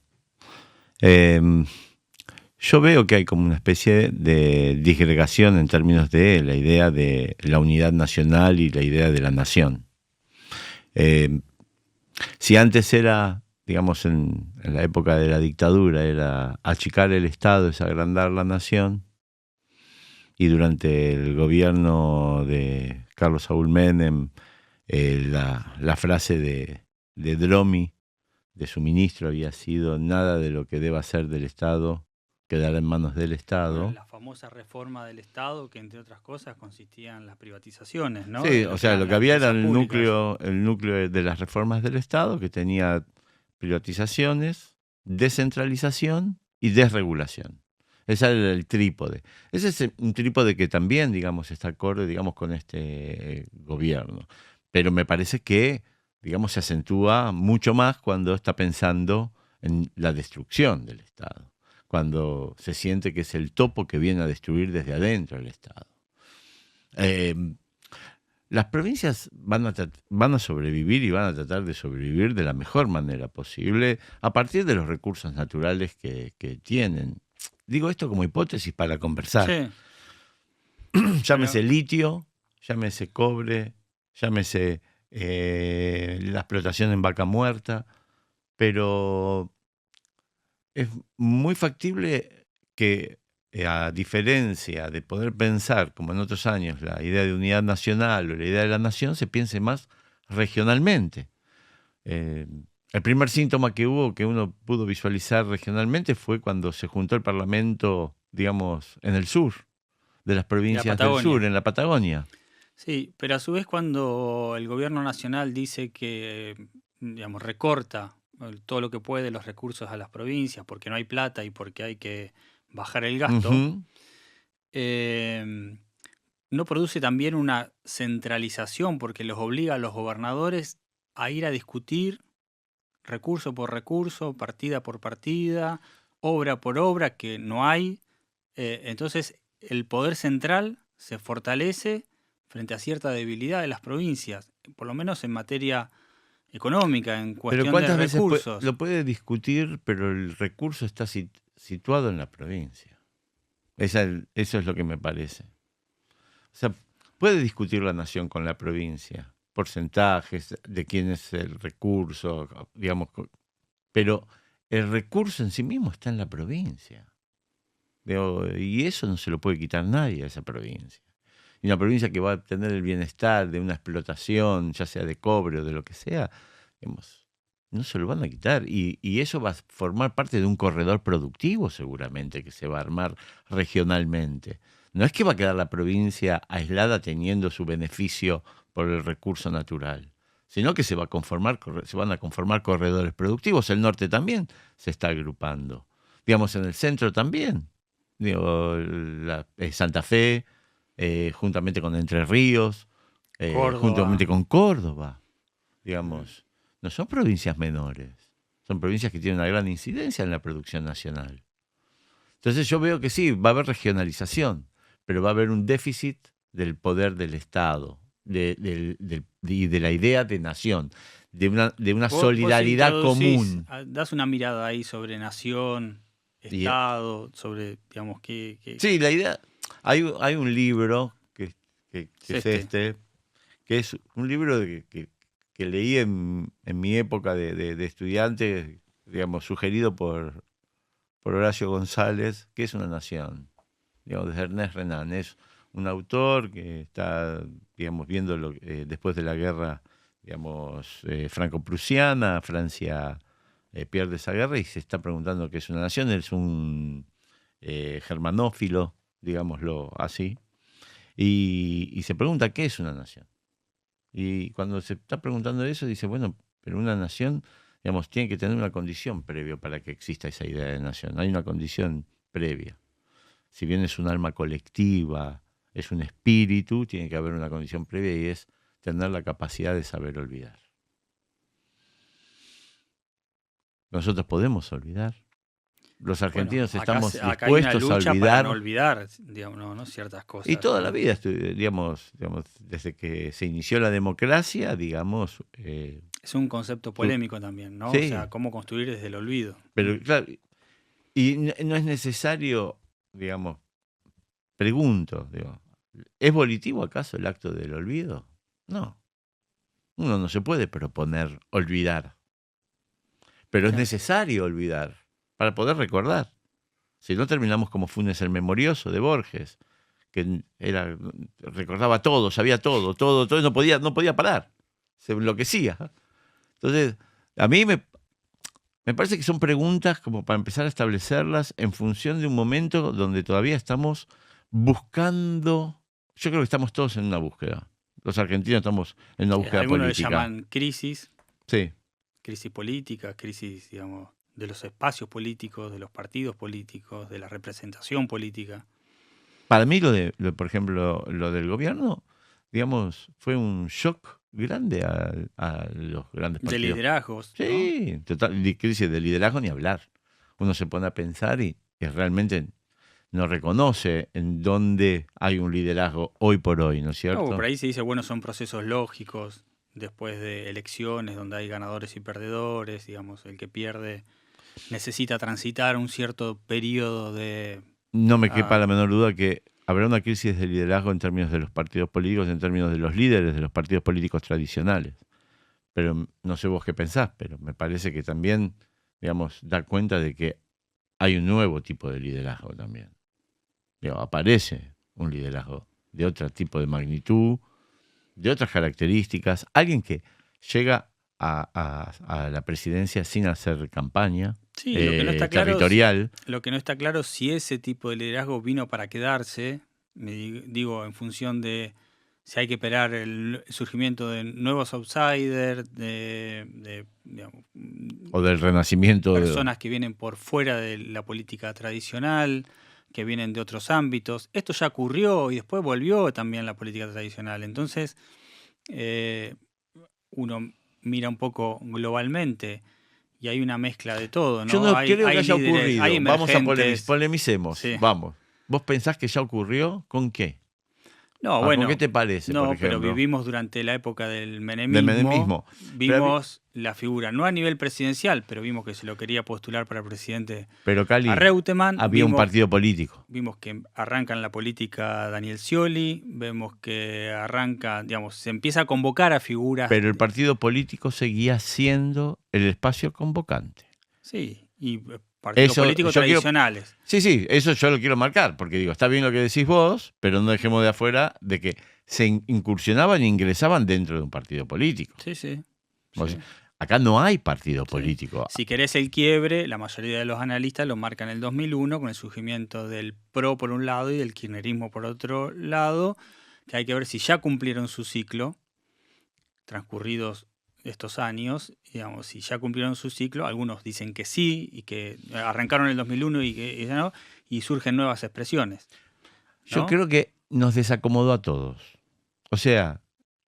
Speaker 3: Yo veo que hay como una especie de disgregación en términos de la idea de la unidad nacional y la idea de la nación. Si antes era, digamos, en la época de la dictadura, era achicar el Estado, es agrandar la nación, y durante el gobierno de Carlos Saúl Menem, la frase de Dromi, de su ministro, había sido: nada de lo que deba ser del Estado quedará en manos del Estado.
Speaker 1: La famosa reforma del Estado, que entre otras cosas consistía en las privatizaciones, ¿no?
Speaker 3: Sí, o sea, lo que había era el
Speaker 1: públicas.
Speaker 3: núcleo de las reformas del Estado, que tenía privatizaciones, descentralización y desregulación. Ese era el trípode. Ese es un trípode que también, digamos, está acorde, digamos, con este gobierno. Pero me parece que, digamos, se acentúa mucho más cuando está pensando en la destrucción del Estado, cuando se siente que es el topo que viene a destruir desde adentro el Estado. Las provincias van a sobrevivir y van a tratar de sobrevivir de la mejor manera posible a partir de los recursos naturales que tienen. Digo esto como hipótesis para conversar.
Speaker 1: Sí.
Speaker 3: Llámese litio, llámese cobre, llámese la explotación en vaca muerta, pero es muy factible que, a diferencia de poder pensar, como en otros años, la idea de unidad nacional o la idea de la nación, se piense más regionalmente. El primer síntoma que hubo, que uno pudo visualizar regionalmente, fue cuando se juntó el Parlamento, digamos, en el sur, de las provincias del sur, en la Patagonia.
Speaker 1: Sí, pero a su vez cuando el gobierno nacional dice que, digamos, recorta todo lo que puede los recursos a las provincias porque no hay plata y porque hay que bajar el gasto,
Speaker 3: Ujú.
Speaker 1: ¿no produce también una centralización porque los obliga a los gobernadores a ir a discutir recurso por recurso, partida por partida, obra por obra, que no hay? Entonces el poder central se fortalece frente a cierta debilidad de las provincias, por lo menos en materia económica, en
Speaker 3: Pero
Speaker 1: cuestión de
Speaker 3: ¿cuántas veces
Speaker 1: recursos.
Speaker 3: lo puede discutir, pero el recurso está situado en la provincia? Eso es lo que me parece. O sea, puede discutir la nación con la provincia, porcentajes de quién es el recurso, digamos, pero el recurso en sí mismo está en la provincia. Y eso no se lo puede quitar nadie a esa provincia. Y una provincia que va a tener el bienestar de una explotación, ya sea de cobre o de lo que sea, digamos, no se lo van a quitar. Y eso va a formar parte de un corredor productivo seguramente que se va a armar regionalmente. No es que va a quedar la provincia aislada teniendo su beneficio por el recurso natural, sino que se van a conformar corredores productivos. El norte también se está agrupando. Digamos, en el centro también. Digo, Santa Fe, juntamente con Entre Ríos,
Speaker 1: Córdoba.
Speaker 3: juntamente con Córdoba, digamos, no son provincias menores. Son provincias que tienen una gran incidencia en la producción nacional. Entonces yo veo que sí, va a haber regionalización, pero va a haber un déficit del poder del Estado y de la idea de nación, de una
Speaker 1: Vos
Speaker 3: solidaridad común.
Speaker 1: das una mirada ahí sobre nación,
Speaker 3: Y,
Speaker 1: Estado, sobre, digamos, qué
Speaker 3: sí, la idea. Hay un libro que es
Speaker 1: este.
Speaker 3: que es un libro que leí en mi época de estudiante, digamos, sugerido por Horacio González, que es una nación, digamos, de Ernest Renan. Es un autor que está, digamos, viendo después de la guerra, digamos, franco-prusiana. Francia pierde esa guerra y se está preguntando qué es una nación. Él es un germanófilo, digámoslo así, y se pregunta qué es una nación. Y cuando se está preguntando eso, dice, bueno, pero una nación, digamos, tiene que tener una condición previa para que exista esa idea de nación. Hay una condición previa. Si bien es un alma colectiva, es un espíritu, tiene que haber una condición previa y es tener la capacidad de saber olvidar. Nosotros podemos olvidar. Los argentinos
Speaker 1: Bueno,
Speaker 3: estamos
Speaker 1: acá hay una
Speaker 3: dispuestos a
Speaker 1: lucha para
Speaker 3: olvidar.
Speaker 1: no olvidar, digamos, no ciertas cosas.
Speaker 3: Y toda
Speaker 1: ¿no?
Speaker 3: la vida, digamos, desde que se inició la democracia, digamos.
Speaker 1: Es un concepto polémico también, ¿no?
Speaker 3: Sí.
Speaker 1: O sea, cómo construir desde el olvido.
Speaker 3: Pero claro, y no es necesario, digamos, pregunto, digo, ¿es volitivo acaso el acto del olvido? No. Uno no se puede proponer olvidar. Pero es
Speaker 1: Claro.
Speaker 3: necesario olvidar para poder recordar. Si no, terminamos como Funes el Memorioso de Borges, que recordaba todo, sabía todo, y no podía parar. Se enloquecía. Entonces, a mí me parece que son preguntas como para empezar a establecerlas en función de un momento donde todavía estamos buscando. Yo creo que estamos todos en una búsqueda. Los argentinos estamos en una búsqueda
Speaker 1: Algunos le
Speaker 3: política.
Speaker 1: llaman crisis política, crisis, digamos, de los espacios políticos, de los partidos políticos, de la representación política.
Speaker 3: Para mí, por ejemplo, lo del gobierno, digamos, fue un shock grande a los grandes
Speaker 1: De
Speaker 3: partidos.
Speaker 1: liderazgos. ¿no?
Speaker 3: Sí, total, crisis de liderazgo ni hablar. Uno se pone a pensar y realmente no reconoce en dónde hay un liderazgo hoy por hoy, ¿no es cierto?
Speaker 1: No, por ahí se dice, bueno, son procesos lógicos, después de elecciones donde hay ganadores y perdedores, digamos, el que pierde necesita transitar un cierto periodo de...
Speaker 3: No me quepa la menor duda que habrá una crisis de liderazgo en términos de los partidos políticos, en términos de los líderes de los partidos políticos tradicionales. Pero no sé vos qué pensás, pero me parece que también, digamos, da cuenta de que hay un nuevo tipo de liderazgo también. Digo, aparece un liderazgo de otro tipo de magnitud, de otras características, alguien que llega a la presidencia sin hacer campaña.
Speaker 1: Sí, lo que no está claro,
Speaker 3: territorial.
Speaker 1: Lo que no está claro es si ese tipo de liderazgo vino para quedarse, digo, en función de si hay que esperar el surgimiento de nuevos outsiders, digamos,
Speaker 3: o del renacimiento.
Speaker 1: Personas que vienen por fuera de la política tradicional, que vienen de otros ámbitos. Esto ya ocurrió y después volvió también la política tradicional. Entonces, uno mira un poco globalmente y hay una mezcla de todo, ¿no?
Speaker 3: Yo no
Speaker 1: hay
Speaker 3: creo que haya
Speaker 1: líderes,
Speaker 3: ocurrido.
Speaker 1: hay
Speaker 3: Vamos a
Speaker 1: emergentes.
Speaker 3: polemicemos.
Speaker 1: Sí.
Speaker 3: Vamos. ¿Vos pensás que ya ocurrió? ¿Con qué?
Speaker 1: No, bueno.
Speaker 3: ¿Con qué te parece,
Speaker 1: No,
Speaker 3: por ejemplo?
Speaker 1: pero vivimos durante la época del menemismo. Vimos la figura, no a nivel presidencial, pero vimos que se lo quería postular para presidente
Speaker 3: pero Cali,
Speaker 1: a Reutemann.
Speaker 3: Había un partido político.
Speaker 1: Vimos que arranca en la política Daniel Scioli, vemos que arranca, digamos, se empieza a convocar a figuras.
Speaker 3: Pero el partido político seguía siendo el espacio convocante.
Speaker 1: Sí, y partidos políticos tradicionales.
Speaker 3: Sí, eso yo lo quiero marcar, porque digo, está bien lo que decís vos, pero no dejemos de afuera de que se incursionaban e ingresaban dentro de un partido político.
Speaker 1: Sí.
Speaker 3: Acá no hay partido político.
Speaker 1: Si querés el quiebre, la mayoría de los analistas lo marcan en el 2001 con el surgimiento del PRO por un lado y del kirchnerismo por otro lado, que hay que ver si ya cumplieron su ciclo, transcurridos estos años, digamos, si ya cumplieron su ciclo. Algunos dicen que sí, y que arrancaron en el 2001 y surgen nuevas expresiones, ¿no?
Speaker 3: Yo creo que nos desacomodó a todos. O sea,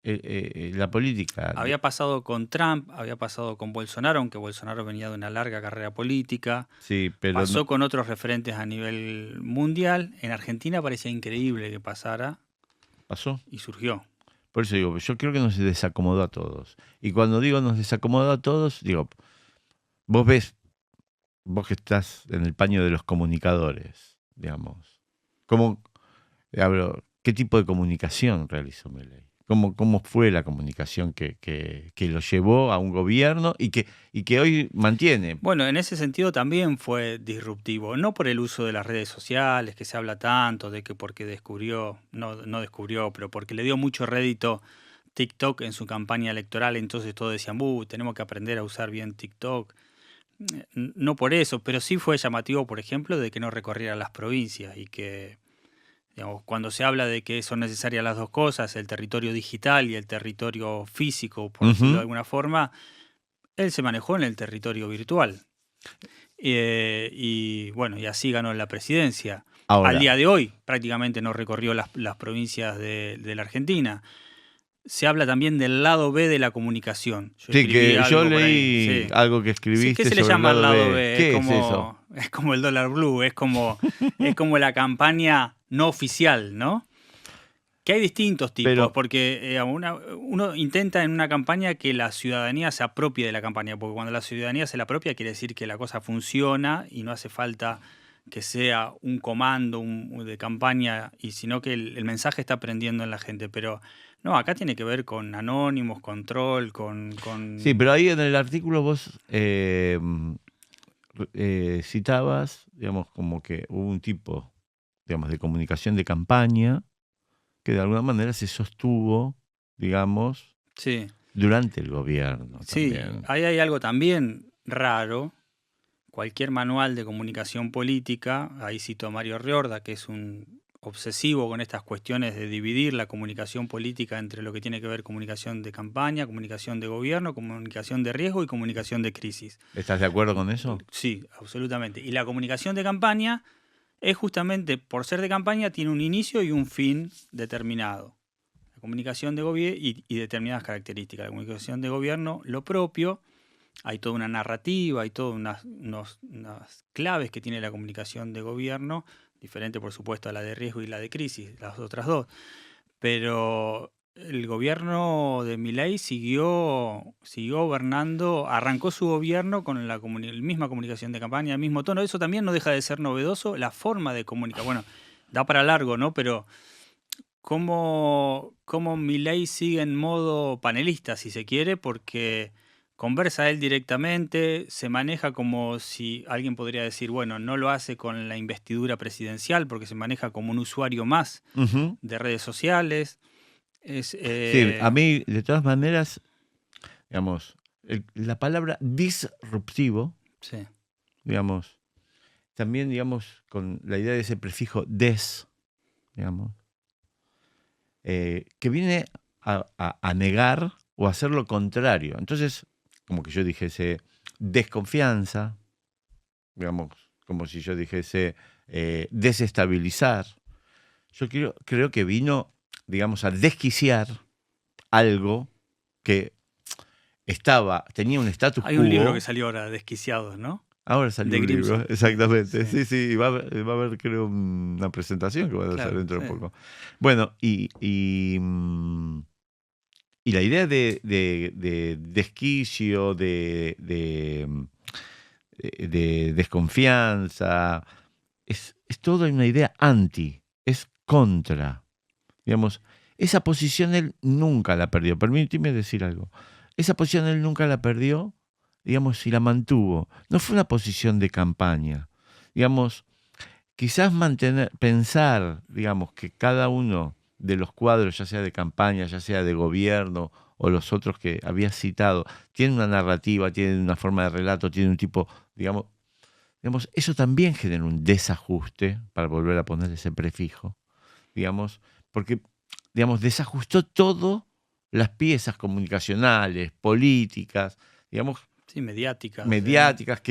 Speaker 3: la política.
Speaker 1: Había pasado con Trump, había pasado con Bolsonaro, aunque Bolsonaro venía de una larga carrera política.
Speaker 3: Sí, pero
Speaker 1: Pasó con otros referentes a nivel mundial. En Argentina parecía increíble que pasara
Speaker 3: pasó.
Speaker 1: y surgió.
Speaker 3: Por eso digo, yo creo que nos desacomodó a todos. Y cuando digo nos desacomodó a todos, digo, vos que estás en el paño de los comunicadores, digamos, ¿qué tipo de comunicación realizó Milei? ¿Cómo fue la comunicación que lo llevó a un gobierno y que hoy mantiene?
Speaker 1: Bueno, en ese sentido también fue disruptivo, no por el uso de las redes sociales, que se habla tanto de que porque no descubrió, pero porque le dio mucho rédito TikTok en su campaña electoral, entonces todos decían, tenemos que aprender a usar bien TikTok. No por eso, pero sí fue llamativo, por ejemplo, de que no recorriera las provincias y que, digamos, cuando se habla de que son necesarias las dos cosas, el territorio digital y el territorio físico, por decirlo de alguna forma, él se manejó en el territorio virtual. Y bueno, y así ganó la presidencia.
Speaker 3: Ahora,
Speaker 1: al día de hoy prácticamente no recorrió las provincias de la Argentina. Se habla también del lado B de la comunicación.
Speaker 3: Sí, que yo leí
Speaker 1: ahí, sí.
Speaker 3: algo que escribiste.
Speaker 1: Sí, ¿qué se le
Speaker 3: sobre
Speaker 1: llama
Speaker 3: el
Speaker 1: el lado B?
Speaker 3: ¿Qué
Speaker 1: es
Speaker 3: eso?
Speaker 1: Es como el dólar blue, es como la campaña no oficial, ¿no? Que hay distintos tipos,
Speaker 3: Pero-
Speaker 1: porque uno intenta en una campaña que la ciudadanía se apropie de la campaña, porque cuando la ciudadanía se la apropia quiere decir que la cosa funciona y no hace falta que sea un comando de campaña, y sino que el mensaje está prendiendo en la gente. Pero no, acá tiene que ver con anónimos, con troll, con...
Speaker 3: Sí, pero ahí en el artículo vos citabas, digamos, como que hubo un tipo, digamos, de comunicación de campaña que de alguna manera se sostuvo, digamos,
Speaker 1: Sí,
Speaker 3: durante el gobierno
Speaker 1: sí,
Speaker 3: también.
Speaker 1: ahí hay algo también raro. Cualquier manual de comunicación política, ahí cito a Mario Riorda, que es un obsesivo con estas cuestiones de dividir la comunicación política entre lo que tiene que ver comunicación de campaña, comunicación de gobierno, comunicación de riesgo y comunicación de crisis.
Speaker 3: ¿Estás de acuerdo con eso?
Speaker 1: Sí, absolutamente. Y la comunicación de campaña es justamente, por ser de campaña, tiene un inicio y un fin determinado. La comunicación de gobierno y determinadas características. La comunicación de gobierno, lo propio. Hay toda una narrativa, hay todas unas claves que tiene la comunicación de gobierno, diferente por supuesto a la de riesgo y la de crisis, las otras dos. Pero el gobierno de Milei siguió gobernando, arrancó su gobierno con la misma comunicación de campaña, el mismo tono. Eso también no deja de ser novedoso, la forma de comunicar. Bueno, da para largo, ¿no? Pero cómo Milei sigue en modo panelista, si se quiere, porque conversa él directamente, se maneja como si alguien podría decir, bueno, no lo hace con la investidura presidencial porque se maneja como un usuario más
Speaker 3: Ujú.
Speaker 1: de redes sociales.
Speaker 3: Sí, a mí, de todas maneras, digamos, la palabra disruptivo,
Speaker 1: Sí,
Speaker 3: digamos, también, digamos, con la idea de ese prefijo des, digamos, que viene a negar o a hacer lo contrario. Entonces, como que yo dijese desconfianza, digamos, como si yo dijese desestabilizar. Yo creo que vino, digamos, a desquiciar algo que tenía un status
Speaker 1: hay un
Speaker 3: quo.
Speaker 1: libro que salió ahora, Desquiciados, ¿no?
Speaker 3: Ahora salió
Speaker 1: de
Speaker 3: un libro,
Speaker 1: Grimson.
Speaker 3: exactamente.
Speaker 1: Sí.
Speaker 3: Sí, va a haber, creo, una presentación que van a hacer
Speaker 1: Claro,
Speaker 3: dentro de
Speaker 1: sí.
Speaker 3: poco. Bueno, y la idea de desquicio, de desconfianza, es toda una idea es contra. Digamos, esa posición él nunca la perdió. Permíteme decir algo. Esa posición él nunca la perdió, digamos, y la mantuvo. No fue una posición de campaña. Digamos, quizás pensar, digamos, que cada uno de los cuadros, ya sea de campaña, ya sea de gobierno, o los otros que había citado, tienen una narrativa, tienen una forma de relato, tienen un tipo, digamos, eso también genera un desajuste, para volver a poner ese prefijo, digamos, porque, digamos, desajustó todo las piezas comunicacionales, políticas, digamos,
Speaker 1: Sí, mediáticas.
Speaker 3: mediáticas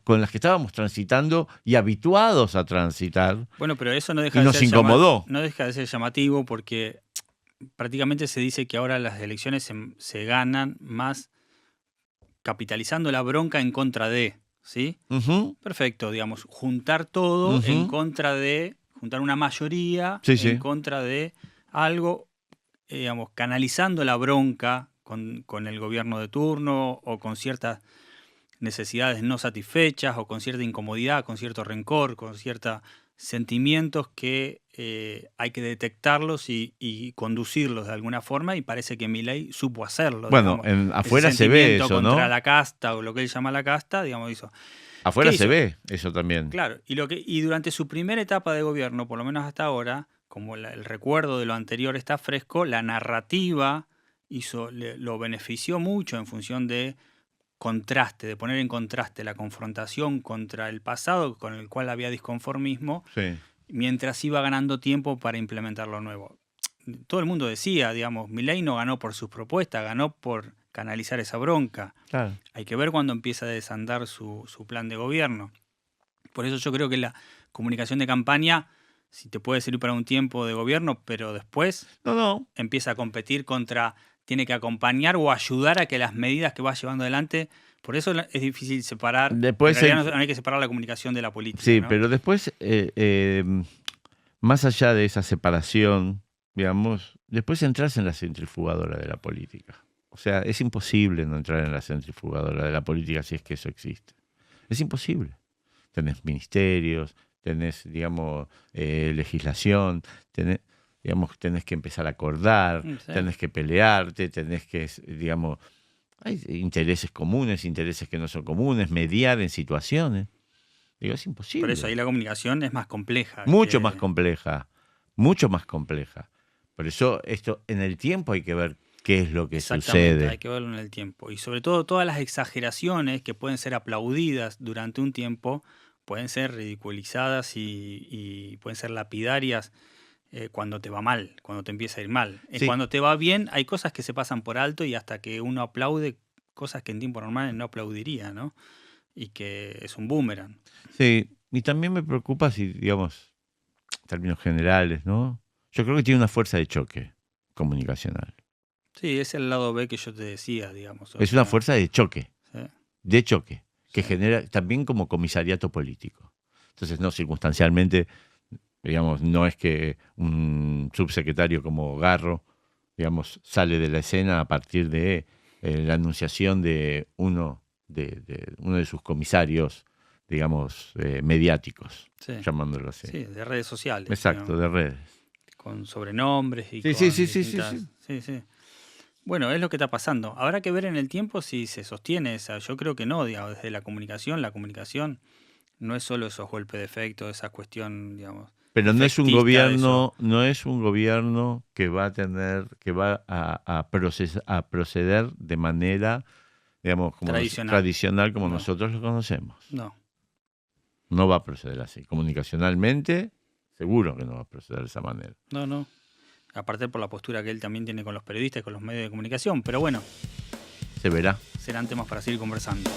Speaker 3: con las que estábamos transitando y habituados a transitar.
Speaker 1: Bueno, pero eso no deja
Speaker 3: Y
Speaker 1: de
Speaker 3: nos
Speaker 1: ser
Speaker 3: incomodó.
Speaker 1: no deja de ser llamativo porque prácticamente se dice que ahora las elecciones se ganan más capitalizando la bronca en contra de, ¿sí?
Speaker 3: Ujú.
Speaker 1: Perfecto, digamos, juntar todo
Speaker 3: Ujú.
Speaker 1: en contra de, juntar una mayoría
Speaker 3: Sí,
Speaker 1: en
Speaker 3: sí.
Speaker 1: contra de algo, digamos, canalizando la bronca con el gobierno de turno o con ciertas necesidades no satisfechas o con cierta incomodidad, con cierto rencor, con ciertos sentimientos que hay que detectarlos y conducirlos de alguna forma, y parece que Milei supo hacerlo,
Speaker 3: Bueno,
Speaker 1: digamos. Ese
Speaker 3: afuera se ve
Speaker 1: sentimiento
Speaker 3: eso,
Speaker 1: contra
Speaker 3: ¿no?
Speaker 1: la casta o lo que él llama la casta, digamos, hizo.
Speaker 3: Afuera
Speaker 1: ¿Qué
Speaker 3: se
Speaker 1: hizo?
Speaker 3: ve eso también.
Speaker 1: Claro, y durante su primera etapa de gobierno, por lo menos hasta ahora, como el recuerdo de lo anterior está fresco, la narrativa lo benefició mucho en función de contraste, de poner en contraste la confrontación contra el pasado con el cual había disconformismo,
Speaker 3: Sí,
Speaker 1: mientras iba ganando tiempo para implementar lo nuevo. Todo el mundo decía, digamos, Milei no ganó por sus propuestas, ganó por canalizar esa bronca.
Speaker 3: claro.
Speaker 1: Hay que ver cuando empieza a desandar su plan de gobierno. Por eso yo creo que la comunicación de campaña, si te puede servir para un tiempo de gobierno, pero después
Speaker 3: No.
Speaker 1: empieza a competir tiene que acompañar o ayudar a que las medidas que va llevando adelante, por eso es difícil separar,
Speaker 3: Después
Speaker 1: en realidad no hay que separar la comunicación de la política,
Speaker 3: sí,
Speaker 1: ¿no?
Speaker 3: pero después, más allá de esa separación, digamos, después entras en la centrifugadora de la política. O sea, es imposible no entrar en la centrifugadora de la política si es que eso existe. Es imposible. Tenés ministerios, tenés, digamos, legislación, tenés que empezar a acordar,
Speaker 1: Sí.
Speaker 3: tenés que pelearte, tenés que, digamos, hay intereses comunes, intereses que no son comunes, mediar en situaciones. Digo, es imposible.
Speaker 1: Por eso ahí la comunicación es más compleja.
Speaker 3: Mucho más compleja, mucho más compleja. Por eso esto en el tiempo hay que ver qué es lo que
Speaker 1: Exactamente,
Speaker 3: sucede.
Speaker 1: hay que verlo en el tiempo. Y sobre todo todas las exageraciones que pueden ser aplaudidas durante un tiempo, pueden ser ridiculizadas y pueden ser lapidarias cuando te va mal, cuando te empieza a ir mal.
Speaker 3: Sí.
Speaker 1: Cuando te va bien hay cosas que se pasan por alto y hasta que uno aplaude cosas que en tiempo normal no aplaudiría, ¿no? Y que es un boomerang.
Speaker 3: Sí, y también me preocupa si, digamos, en términos generales, ¿no? Yo creo que tiene una fuerza de choque comunicacional.
Speaker 1: Sí, es el lado B que yo te decía, digamos.
Speaker 3: Es una fuerza de choque,
Speaker 1: Sí.
Speaker 3: que
Speaker 1: Sí.
Speaker 3: genera también como comisariato político. Entonces, no circunstancialmente, digamos, no es que un subsecretario como Garro, digamos, sale de la escena a partir de la anunciación de uno de sus comisarios, digamos, mediáticos,
Speaker 1: Sí.
Speaker 3: llamándolo así.
Speaker 1: Sí, de redes sociales.
Speaker 3: Exacto,
Speaker 1: ¿no?
Speaker 3: de redes.
Speaker 1: Con sobrenombres y
Speaker 3: Sí,
Speaker 1: con
Speaker 3: sí, sí,
Speaker 1: distintas... Sí. Bueno, es lo que está pasando. Habrá que ver en el tiempo si se sostiene esa. Yo creo que no, digamos, desde la comunicación no es solo esos golpes de efecto, esa cuestión, digamos.
Speaker 3: Pero no es un
Speaker 1: efectista de
Speaker 3: gobierno,
Speaker 1: eso.
Speaker 3: no es un gobierno que va a proceder de manera, digamos, como tradicional como
Speaker 1: No.
Speaker 3: nosotros lo conocemos.
Speaker 1: No.
Speaker 3: No va a proceder así. Comunicacionalmente, seguro que no va a proceder de esa manera.
Speaker 1: No. Aparte por la postura que él también tiene con los periodistas y con los medios de comunicación. Pero bueno,
Speaker 3: Se verá.
Speaker 1: serán temas para seguir conversando.